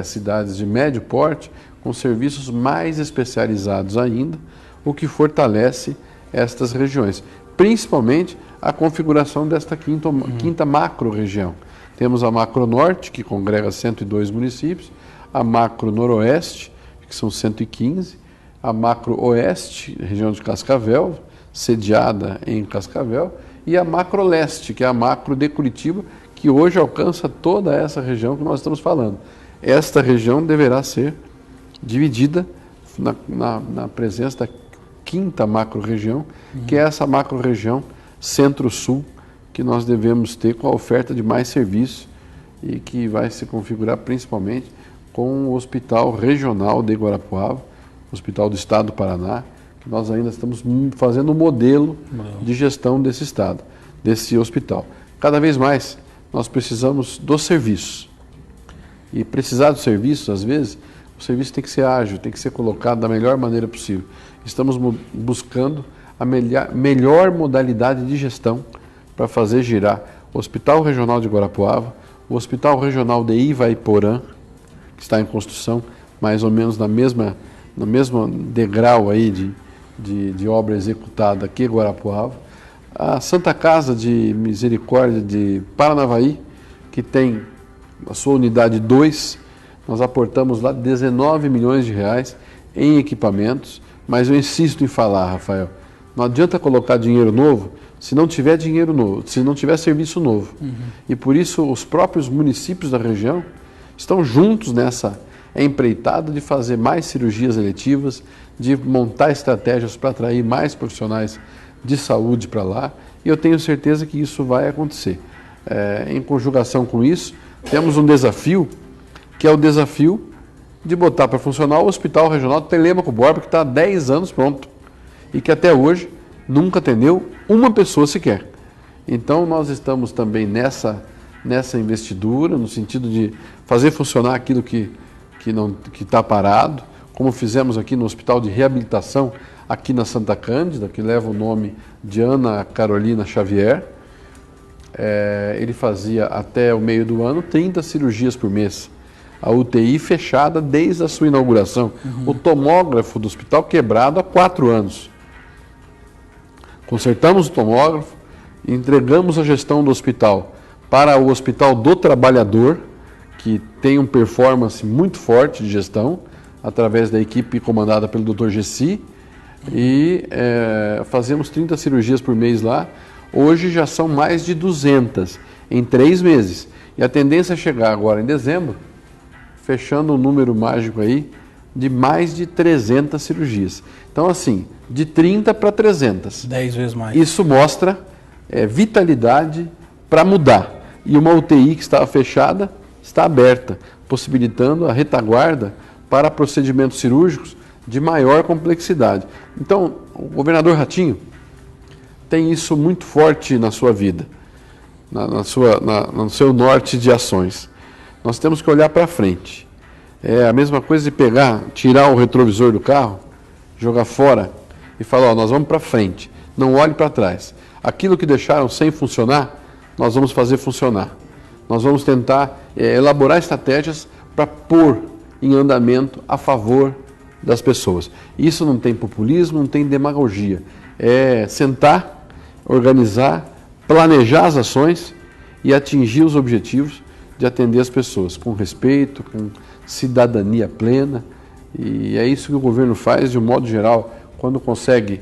cidades de médio porte com serviços mais especializados ainda, o que fortalece estas regiões, principalmente a configuração desta 5ª macro-região. Temos a Macro Norte, que congrega 102 municípios, a Macro Noroeste, que são 115, a Macro Oeste, região de Cascavel, sediada em Cascavel, e a Macro Leste, que é a Macro de Curitiba, que hoje alcança toda essa região que nós estamos falando. Esta região deverá ser dividida na presença da 5ª macro-região, que é essa macro-região Centro-Sul, que nós devemos ter com a oferta de mais serviços e que vai se configurar principalmente com o Hospital Regional de Guarapuava, Hospital do Estado do Paraná, que nós ainda estamos fazendo um modelo de gestão desse estado, desse hospital. Cada vez mais nós precisamos dos serviços. E precisar dos serviços, às vezes, o serviço tem que ser ágil, tem que ser colocado da melhor maneira possível. Estamos buscando a melhor modalidade de gestão para fazer girar o Hospital Regional de Guarapuava, o Hospital Regional de Ivaiporã, que está em construção, mais ou menos no mesmo degrau aí de obra executada aqui em Guarapuava, a Santa Casa de Misericórdia de Paranavaí, que tem a sua unidade 2, nós aportamos lá 19 milhões de reais em equipamentos, mas eu insisto em falar, Rafael, não adianta colocar dinheiro novo se não tiver dinheiro novo, se não tiver serviço novo. E por isso os próprios municípios da região estão juntos é empreitada de fazer mais cirurgias eletivas, de montar estratégias para atrair mais profissionais de saúde para lá, e eu tenho certeza que isso vai acontecer. Em conjugação com isso, temos um desafio, que é o desafio de botar para funcionar o Hospital Regional do Telêmaco Borba, que está há 10 anos pronto, e que até hoje nunca atendeu uma pessoa sequer. Então nós estamos também nessa investidura, no sentido de fazer funcionar aquilo que está parado, como fizemos aqui no Hospital de Reabilitação, aqui na Santa Cândida, que leva o nome de Ana Carolina Xavier. Ele fazia até o meio do ano 30 cirurgias por mês. A UTI fechada desde a sua inauguração. O tomógrafo do hospital quebrado há 4 anos. Consertamos o tomógrafo, entregamos a gestão do hospital para o Hospital do Trabalhador, que tem uma performance muito forte de gestão, através da equipe comandada pelo Dr. Gessi, e fazemos 30 cirurgias por mês lá. Hoje já são mais de 200 em 3 meses. E a tendência é chegar agora em dezembro, fechando um número mágico aí de mais de 300 cirurgias. Então, assim, de 30 para 300. 10 vezes mais. Isso mostra vitalidade para mudar. E uma UTI que estava fechada está aberta, possibilitando a retaguarda para procedimentos cirúrgicos de maior complexidade. Então, o governador Ratinho tem isso muito forte na sua vida, no seu norte de ações. Nós temos que olhar para frente. É a mesma coisa de tirar o retrovisor do carro, jogar fora e falar, nós vamos para frente, não olhe para trás. Aquilo que deixaram sem funcionar, nós vamos fazer funcionar. Nós vamos tentar elaborar estratégias para pôr em andamento a favor das pessoas. Isso não tem populismo, não tem demagogia. É sentar, organizar, planejar as ações e atingir os objetivos de atender as pessoas com respeito, com cidadania plena. E é isso que o governo faz de um modo geral, quando consegue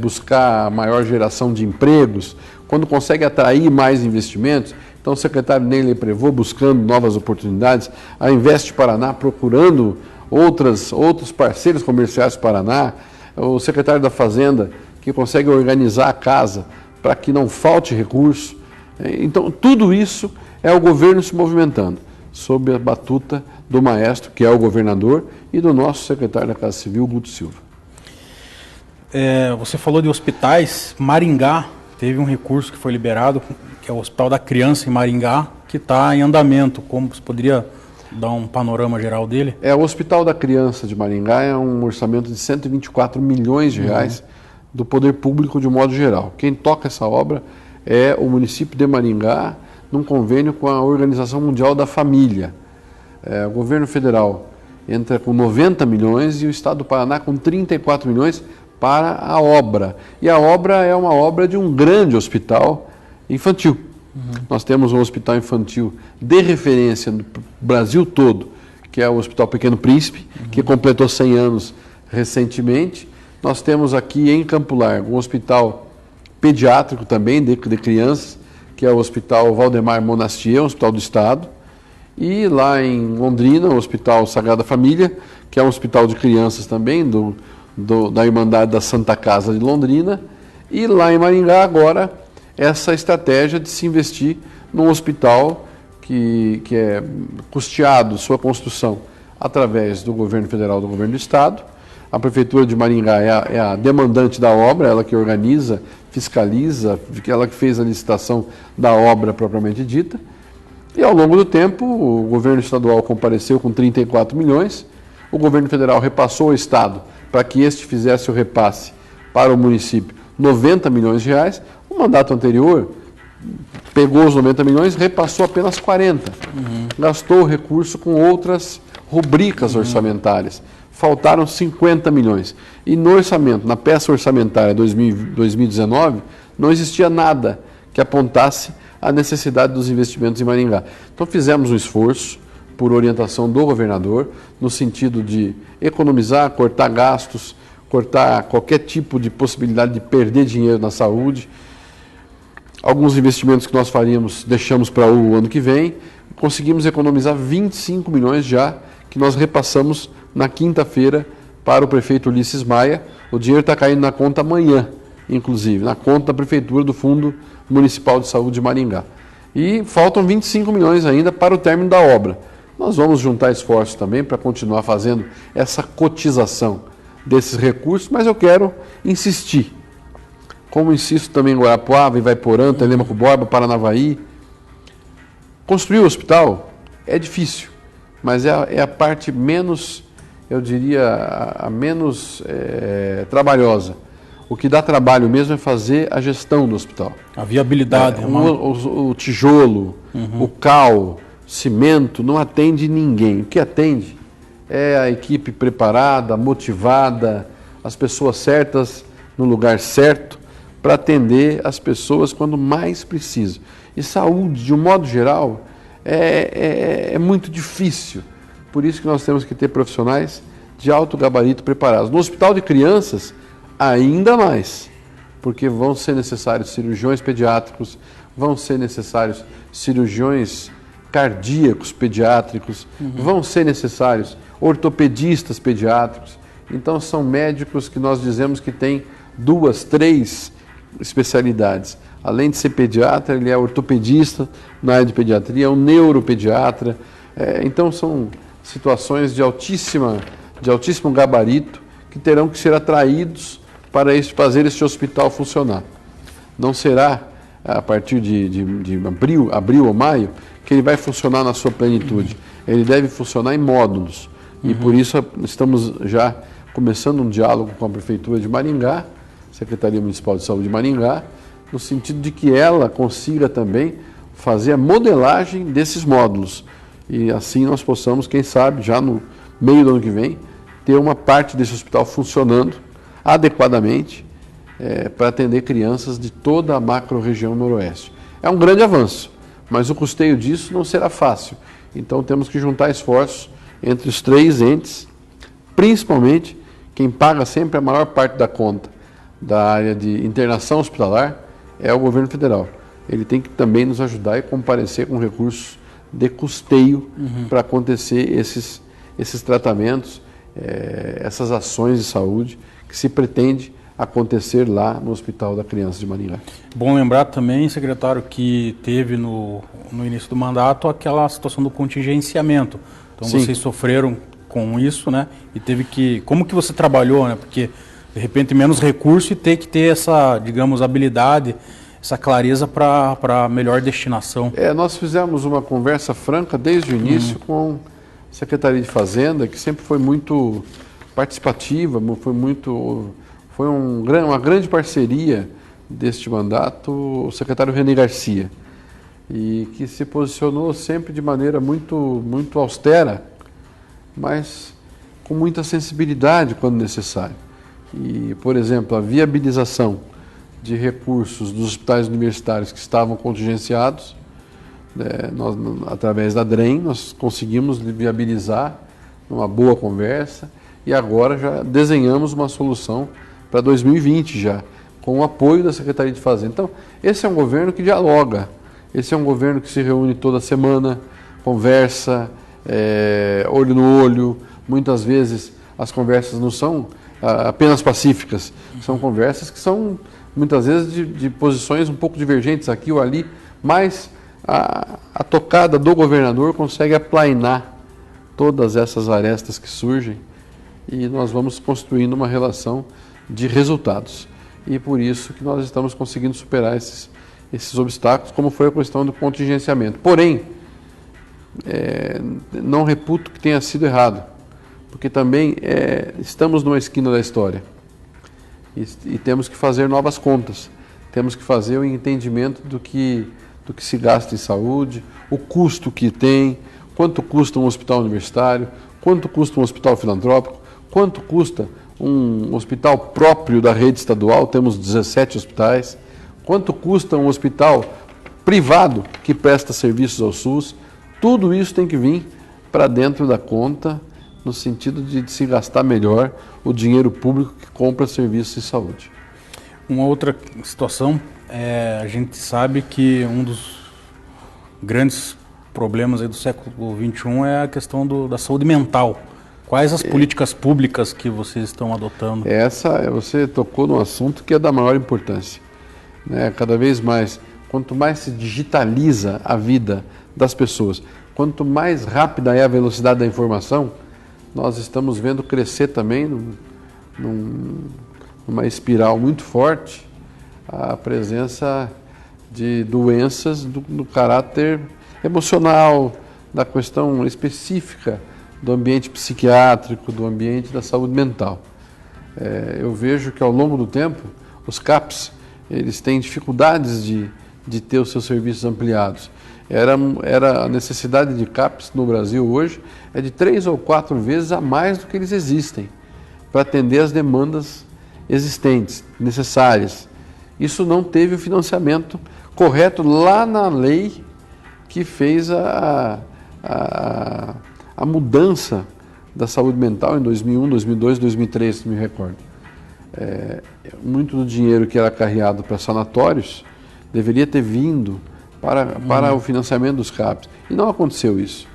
buscar a maior geração de empregos, quando consegue atrair mais investimentos. Então o secretário Ney Prevô buscando novas oportunidades, a Invest Paraná procurando outros parceiros comerciais do Paraná, o secretário da Fazenda que consegue organizar a casa para que não falte recurso. Então tudo isso é o governo se movimentando, sob a batuta do maestro, que é o governador, e do nosso secretário da Casa Civil, Guto Silva. Você falou de hospitais. Maringá teve um recurso que foi liberado, que é o Hospital da Criança em Maringá, que está em andamento. Como você poderia dar um panorama geral dele? O Hospital da Criança de Maringá é um orçamento de 124 milhões de reais do poder público de um modo geral. Quem toca essa obra é o município de Maringá, num convênio com a Organização Mundial da Família. O governo federal entra com 90 milhões e o estado do Paraná com 34 milhões para a obra. E a obra é uma obra de um grande hospital infantil. Nós temos um hospital infantil de referência no Brasil todo, que é o Hospital Pequeno Príncipe, que completou 100 anos recentemente. Nós temos aqui em Campo Largo um hospital pediátrico também, de crianças, que é o Hospital Valdemar Monastier, um hospital do Estado. E lá em Londrina, o Hospital Sagrada Família, que é um hospital de crianças também, da Irmandade da Santa Casa de Londrina. E lá em Maringá, agora, essa estratégia de se investir num hospital que é custeado, sua construção, através do governo federal, do governo do Estado. A Prefeitura de Maringá é a demandante da obra, ela que organiza, fiscaliza, ela que fez a licitação da obra propriamente dita. E ao longo do tempo, o governo estadual compareceu com 34 milhões, o governo federal repassou ao Estado para que este fizesse o repasse para o município 90 milhões de reais. O mandato anterior pegou os 90 milhões, repassou apenas 40. Gastou o recurso com outras rubricas orçamentárias. Faltaram 50 milhões. E no orçamento, na peça orçamentária 2019, não existia nada que apontasse a necessidade dos investimentos em Maringá. Então fizemos um esforço, por orientação do governador, no sentido de economizar, cortar gastos, cortar qualquer tipo de possibilidade de perder dinheiro na saúde. Alguns investimentos que nós faríamos, deixamos para o ano que vem. Conseguimos economizar 25 milhões já, que nós repassamos na quinta-feira para o prefeito Ulisses Maia. O dinheiro está caindo na conta amanhã, inclusive, na conta da Prefeitura do Fundo Municipal de Saúde de Maringá. E faltam 25 milhões ainda para o término da obra. Nós vamos juntar esforços também para continuar fazendo essa cotização desses recursos, mas eu quero insistir. Como insisto também em Guarapuava, Ivaiporã, Telêmaco Borba, Paranavaí. Construir o hospital é difícil, mas é a parte menos, eu diria, a menos trabalhosa. O que dá trabalho mesmo é fazer a gestão do hospital. A viabilidade. O tijolo, o cal, cimento, não atende ninguém. O que atende é a equipe preparada, motivada, as pessoas certas no lugar certo para atender as pessoas quando mais precisam. E saúde, de um modo geral, é muito difícil. Por isso que nós temos que ter profissionais de alto gabarito preparados. No hospital de crianças, ainda mais, porque vão ser necessários cirurgiões pediátricos, vão ser necessários cirurgiões cardíacos pediátricos, vão ser necessários ortopedistas pediátricos. Então são médicos que nós dizemos que têm 2, 3 especialidades. Além de ser pediatra, ele é ortopedista na área de pediatria, é um neuropediatra. Então são situações de altíssimo gabarito que terão que ser atraídos para fazer este hospital funcionar. Não será a partir de abril ou maio que ele vai funcionar na sua plenitude. Ele deve funcionar em módulos. E por isso estamos já começando um diálogo com a Prefeitura de Maringá, Secretaria Municipal de Saúde de Maringá, no sentido de que ela consiga também fazer a modelagem desses módulos. E assim nós possamos, quem sabe, já no meio do ano que vem, ter uma parte desse hospital funcionando adequadamente para atender crianças de toda a macro-região noroeste. É um grande avanço, mas o custeio disso não será fácil. Então temos que juntar esforços entre os 3 entes, principalmente quem paga sempre a maior parte da conta da área de internação hospitalar é o governo federal. Ele tem que também nos ajudar e comparecer com recursos de custeio para acontecer esses tratamentos, essas ações de saúde que se pretende acontecer lá no Hospital da Criança de Maringá. Bom lembrar também, secretário, que teve no início do mandato aquela situação do contingenciamento. Então Sim. Vocês sofreram com isso, né? E teve que... Como que você trabalhou, né? Porque, de repente, menos recurso e ter que ter essa, digamos, habilidade, essa clareza para melhor destinação. Nós fizemos uma conversa franca desde o início com a Secretaria de Fazenda, que sempre foi muito participativa, foi uma grande parceria deste mandato, o secretário René Garcia, e que se posicionou sempre de maneira muito austera, mas com muita sensibilidade quando necessário. E, por exemplo, a viabilização de recursos dos hospitais universitários que estavam contingenciados, nós, através da DREM, nós conseguimos viabilizar uma boa conversa e agora já desenhamos uma solução para 2020 já, com o apoio da Secretaria de Fazenda. Então, esse é um governo que dialoga, esse é um governo que se reúne toda semana, conversa, olho no olho. Muitas vezes as conversas não são apenas pacíficas, são conversas que são muitas vezes de posições um pouco divergentes aqui ou ali, mas a tocada do governador consegue aplainar todas essas arestas que surgem e nós vamos construindo uma relação de resultados. E por isso que nós estamos conseguindo superar esses obstáculos, como foi a questão do contingenciamento. Porém, não reputo que tenha sido errado, porque também estamos numa esquina da história e temos que fazer novas contas, temos que fazer o entendimento do que se gasta em saúde, o custo que tem, quanto custa um hospital universitário, quanto custa um hospital filantrópico, quanto custa um hospital próprio da rede estadual, temos 17 hospitais, quanto custa um hospital privado que presta serviços ao SUS. Tudo isso tem que vir para dentro da conta, no sentido de se gastar melhor o dinheiro público que compra serviços de saúde. Uma outra situação, a gente sabe que um dos grandes problemas aí do século XXI é a questão da saúde mental. Quais as políticas públicas que vocês estão adotando? Você tocou num assunto que é da maior importância, né? Cada vez mais, quanto mais se digitaliza a vida das pessoas, quanto mais rápida é a velocidade da informação, nós estamos vendo crescer também numa espiral muito forte a presença de doenças do caráter emocional, da questão específica do ambiente psiquiátrico, do ambiente da saúde mental. Eu vejo que ao longo do tempo, os CAPs, eles têm dificuldades de ter os seus serviços ampliados. A necessidade de CAPs no Brasil hoje é de 3 ou 4 vezes a mais do que eles existem, para atender as demandas existentes, necessárias. Isso não teve o financiamento correto lá na lei que fez a mudança da saúde mental em 2001, 2002, 2003, se me recordo. Muito do dinheiro que era carreado para sanatórios deveria ter vindo para o financiamento dos CAPs. E não aconteceu isso.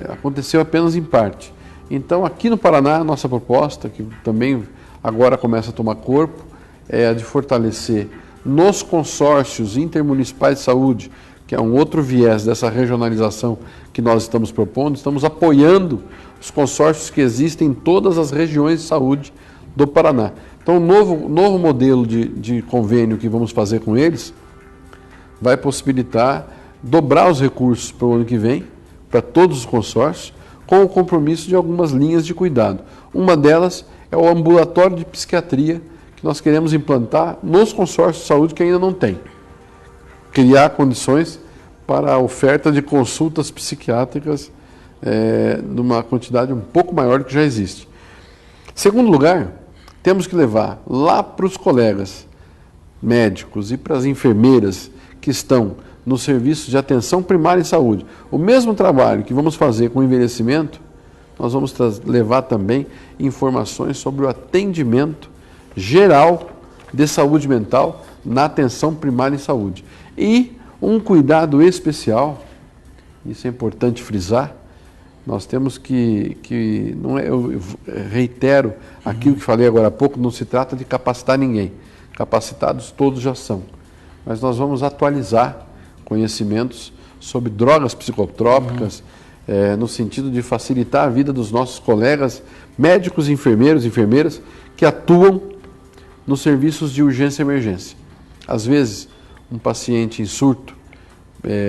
Aconteceu apenas em parte. Então, aqui no Paraná, a nossa proposta, que também agora começa a tomar corpo, é a de fortalecer nos consórcios intermunicipais de saúde, que é um outro viés dessa regionalização que nós estamos propondo, estamos apoiando os consórcios que existem em todas as regiões de saúde do Paraná. Então, o novo modelo de convênio que vamos fazer com eles vai possibilitar dobrar os recursos para o ano que vem, para todos os consórcios, com o compromisso de algumas linhas de cuidado. Uma delas é o ambulatório de psiquiatria, que nós queremos implantar nos consórcios de saúde que ainda não tem. Criar condições para a oferta de consultas psiquiátricas numa quantidade um pouco maior do que já existe. Segundo lugar, temos que levar lá para os colegas médicos e para as enfermeiras que estão no serviço de atenção primária em saúde. O mesmo trabalho que vamos fazer com o envelhecimento, nós vamos levar também informações sobre o atendimento geral de saúde mental na atenção primária em saúde. E um cuidado especial, isso é importante frisar, nós temos que não é, eu reitero aquilo que falei agora há pouco, não se trata de capacitar ninguém, capacitados todos já são, mas nós vamos atualizar conhecimentos sobre drogas psicotrópicas, no sentido de facilitar a vida dos nossos colegas médicos, enfermeiros, enfermeiras que atuam nos serviços de urgência e emergência. Às vezes, um paciente em surto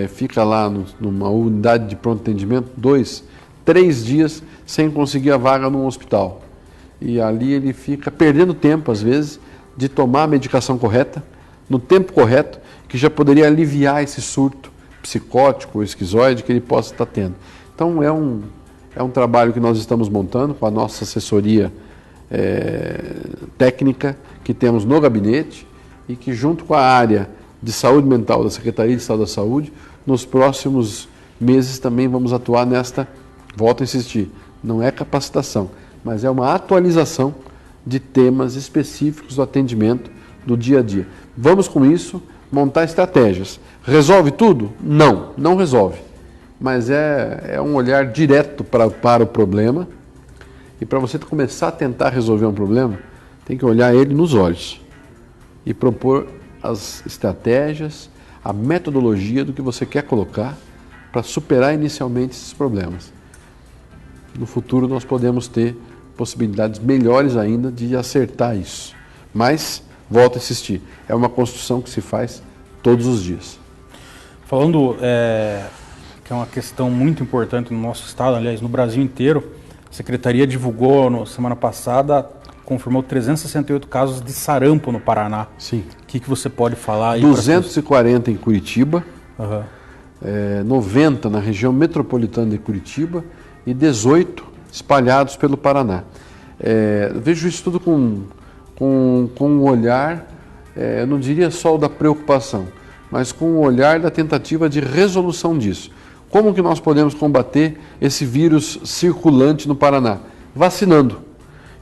fica lá numa unidade de pronto atendimento 2, 3 dias sem conseguir a vaga num hospital. E ali ele fica perdendo tempo, às vezes, de tomar a medicação correta, no tempo correto, que já poderia aliviar esse surto psicótico ou esquizoide que ele possa estar tendo. Então, é um trabalho que nós estamos montando com a nossa assessoria técnica que temos no gabinete e que, junto com a área de saúde mental da Secretaria de Estado da Saúde, nos próximos meses também vamos atuar nesta, volto a insistir, não é capacitação, mas é uma atualização de temas específicos do atendimento do dia a dia. Vamos com isso montar estratégias. Resolve tudo? Não, não resolve. Mas é um olhar direto para o problema. E para você começar a tentar resolver um problema, tem que olhar ele nos olhos e propor as estratégias, a metodologia do que você quer colocar para superar inicialmente esses problemas. No futuro nós podemos ter possibilidades melhores ainda de acertar isso. Mas, volto a insistir, é uma construção que se faz todos os dias. Falando que é uma questão muito importante no nosso estado, aliás, no Brasil inteiro, a Secretaria divulgou, na semana passada, confirmou 368 casos de sarampo no Paraná. Sim. O que você pode falar aí? 240 em Curitiba, 90 na região metropolitana de Curitiba e 18 espalhados pelo Paraná. Vejo isso tudo com um olhar, eu não diria só o da preocupação, mas com o olhar da tentativa de resolução disso. Como que nós podemos combater esse vírus circulante no Paraná? Vacinando.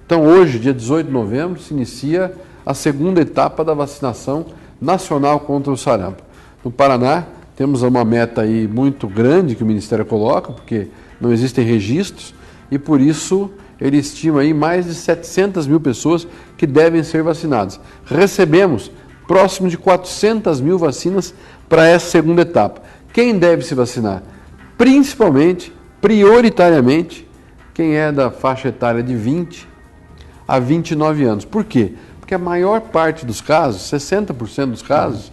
Então hoje, dia 18 de novembro, se inicia a segunda etapa da vacinação nacional contra o sarampo. No Paraná, Temos uma meta aí muito grande que o Ministério coloca, porque não existem registros, e por isso ele estima aí mais de 700 mil pessoas que devem ser vacinadas. Recebemos próximo de 400 mil vacinas para essa segunda etapa. Quem deve se vacinar? Principalmente, prioritariamente, quem é da faixa etária de 20 a 29 anos. Por quê? Porque a maior parte dos casos, 60% dos casos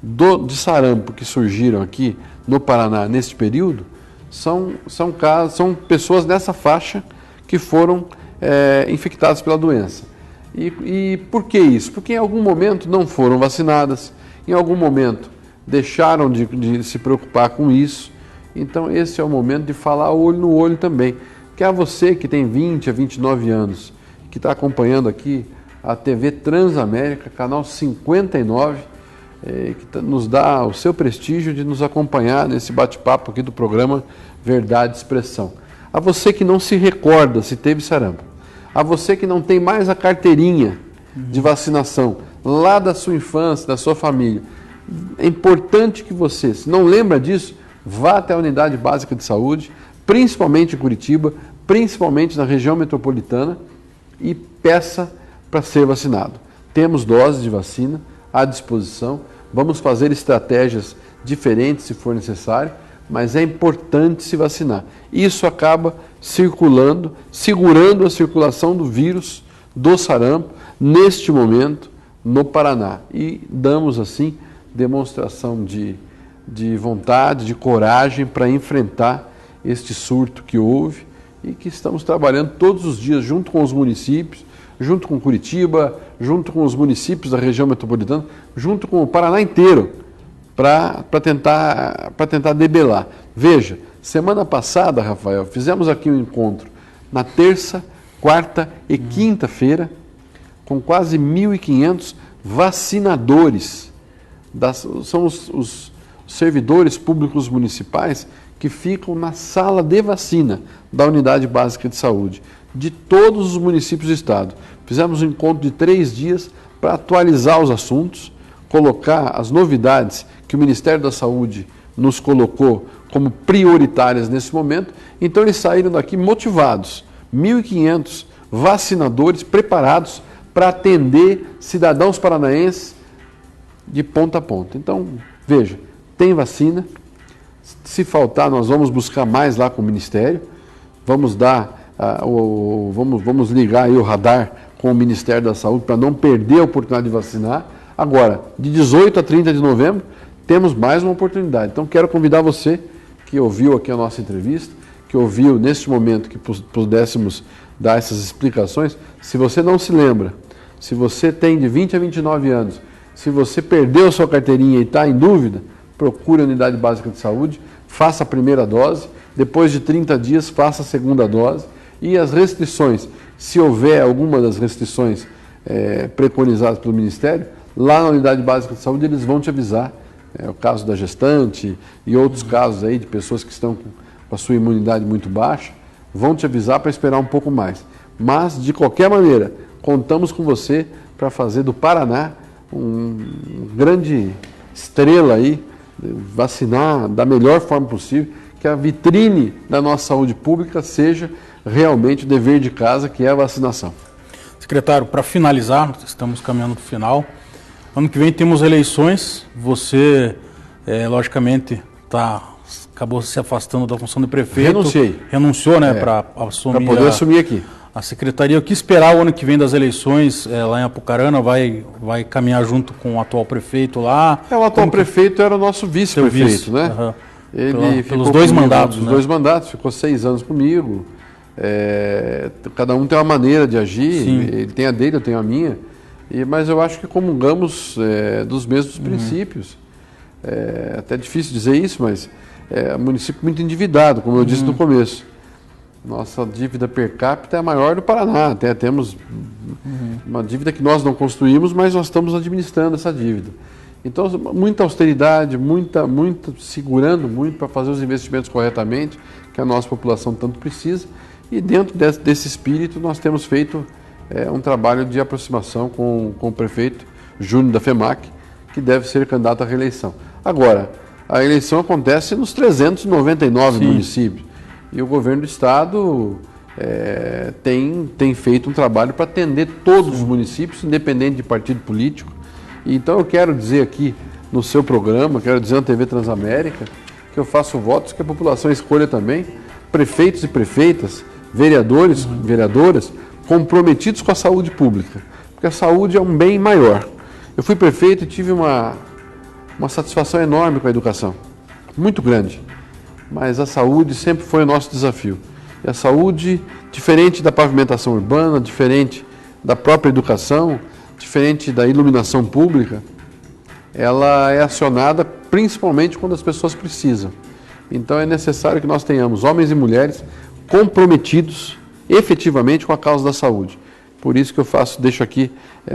de sarampo que surgiram aqui no Paraná neste período, são pessoas nessa faixa que foram infectadas pela doença. E por que isso? Porque em algum momento não foram vacinadas, em algum momento deixaram de se preocupar com isso. Então esse é o momento de falar olho no olho também. Que é você que tem 20 a 29 anos, que está acompanhando aqui a TV Transamérica, canal 59, que nos dá o seu prestígio de nos acompanhar nesse bate-papo aqui do programa Verdade e Expressão. A você que não se recorda se teve sarampo, a você que não tem mais a carteirinha de vacinação lá da sua infância, da sua família, é importante que você, se não lembra disso, vá até a Unidade Básica de Saúde, principalmente em Curitiba, principalmente na região metropolitana, e peça para ser vacinado. Temos doses de vacina à disposição, vamos fazer estratégias diferentes se for necessário, mas é importante se vacinar. Isso acaba circulando, segurando a circulação do vírus, do sarampo, neste momento, no Paraná. E damos, assim, demonstração de vontade, de coragem para enfrentar este surto que houve e que estamos trabalhando todos os dias junto com os municípios, junto com Curitiba, junto com os municípios da região metropolitana, junto com o Paraná inteiro, para tentar debelar. Veja, semana passada, Rafael, fizemos aqui um encontro na terça, quarta e quinta-feira com quase 1.500 vacinadores. São os servidores públicos municipais que ficam na sala de vacina da Unidade Básica de Saúde, de todos os municípios do estado. Fizemos um encontro de 3 dias para atualizar os assuntos, colocar as novidades que o Ministério da Saúde nos colocou como prioritárias nesse momento. Então eles saíram daqui motivados, 1.500 vacinadores preparados para atender cidadãos paranaenses de ponta a ponta. Então, veja, tem vacina. Se faltar, nós vamos buscar mais lá com o Ministério. Vamos vamos ligar aí o radar com o Ministério da Saúde para não perder a oportunidade de vacinar. Agora, de 18 a 30 de novembro, temos mais uma oportunidade. Então, quero convidar você que ouviu aqui a nossa entrevista, que ouviu neste momento que pudéssemos dar essas explicações. Se você não se lembra, se você tem de 20 a 29 anos, se você perdeu a sua carteirinha e está em dúvida, procure a Unidade Básica de Saúde, faça a primeira dose, depois de 30 dias faça a segunda dose. E as restrições, se houver alguma das restrições preconizadas pelo Ministério, lá na Unidade Básica de Saúde eles vão te avisar. É o caso da gestante e outros casos aí de pessoas que estão com a sua imunidade muito baixa, vão te avisar para esperar um pouco mais. Mas, de qualquer maneira, contamos com você para fazer do Paraná um grande estrela aí, vacinar da melhor forma possível, que a vitrine da nossa saúde pública seja realmente o dever de casa, que é a vacinação. Secretário, para finalizar, estamos caminhando para o final. Ano que vem temos eleições, você, logicamente, acabou se afastando da função de prefeito. Renunciei. Renunciou, né, para assumir. Para poder assumir aqui. A secretaria, o que esperar o ano que vem das eleições lá em Apucarana? Vai caminhar junto com o atual prefeito lá? O atual prefeito era o nosso vice-prefeito, né? Uhum. Ele pelos 2 mandatos, né? 2 mandatos, ficou 6 anos comigo. Cada um tem uma maneira de agir. Sim. Ele tem a dele, eu tenho a minha. Mas eu acho que comungamos dos mesmos princípios. É até difícil dizer isso, mas é um município muito endividado, como eu disse no começo. Nossa dívida per capita é a maior do Paraná. Até temos uma dívida que nós não construímos, mas nós estamos administrando essa dívida. Então, muita austeridade, segurando muito para fazer os investimentos corretamente, que a nossa população tanto precisa. E dentro desse espírito, nós temos feito um trabalho de aproximação com o prefeito Júnior da FEMAC, que deve ser candidato à reeleição. Agora, a eleição acontece nos 399 Sim. municípios. E o governo do estado tem feito um trabalho para atender todos os municípios, independente de partido político. Então eu quero dizer aqui no seu programa, quero dizer na TV Transamérica, que eu faço votos que a população escolha também prefeitos e prefeitas, vereadores, vereadoras, comprometidos com a saúde pública. Porque a saúde é um bem maior. Eu fui prefeito e tive uma satisfação enorme com a educação, muito grande. Mas a saúde sempre foi o nosso desafio. E a saúde, diferente da pavimentação urbana, diferente da própria educação, diferente da iluminação pública, ela é acionada principalmente quando as pessoas precisam. Então é necessário que nós tenhamos homens e mulheres comprometidos efetivamente com a causa da saúde. Por isso que eu deixo aqui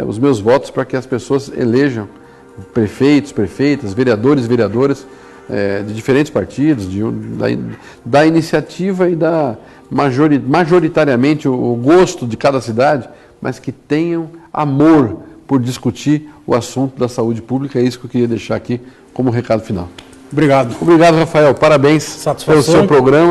os meus votos para que as pessoas elejam prefeitos, prefeitas, vereadores e vereadoras de diferentes partidos, da iniciativa e da majoritariamente o gosto de cada cidade, mas que tenham amor por discutir o assunto da saúde pública. É isso que eu queria deixar aqui como recado final. Obrigado. Obrigado, Rafael. Parabéns Satisfação. pelo seu programa.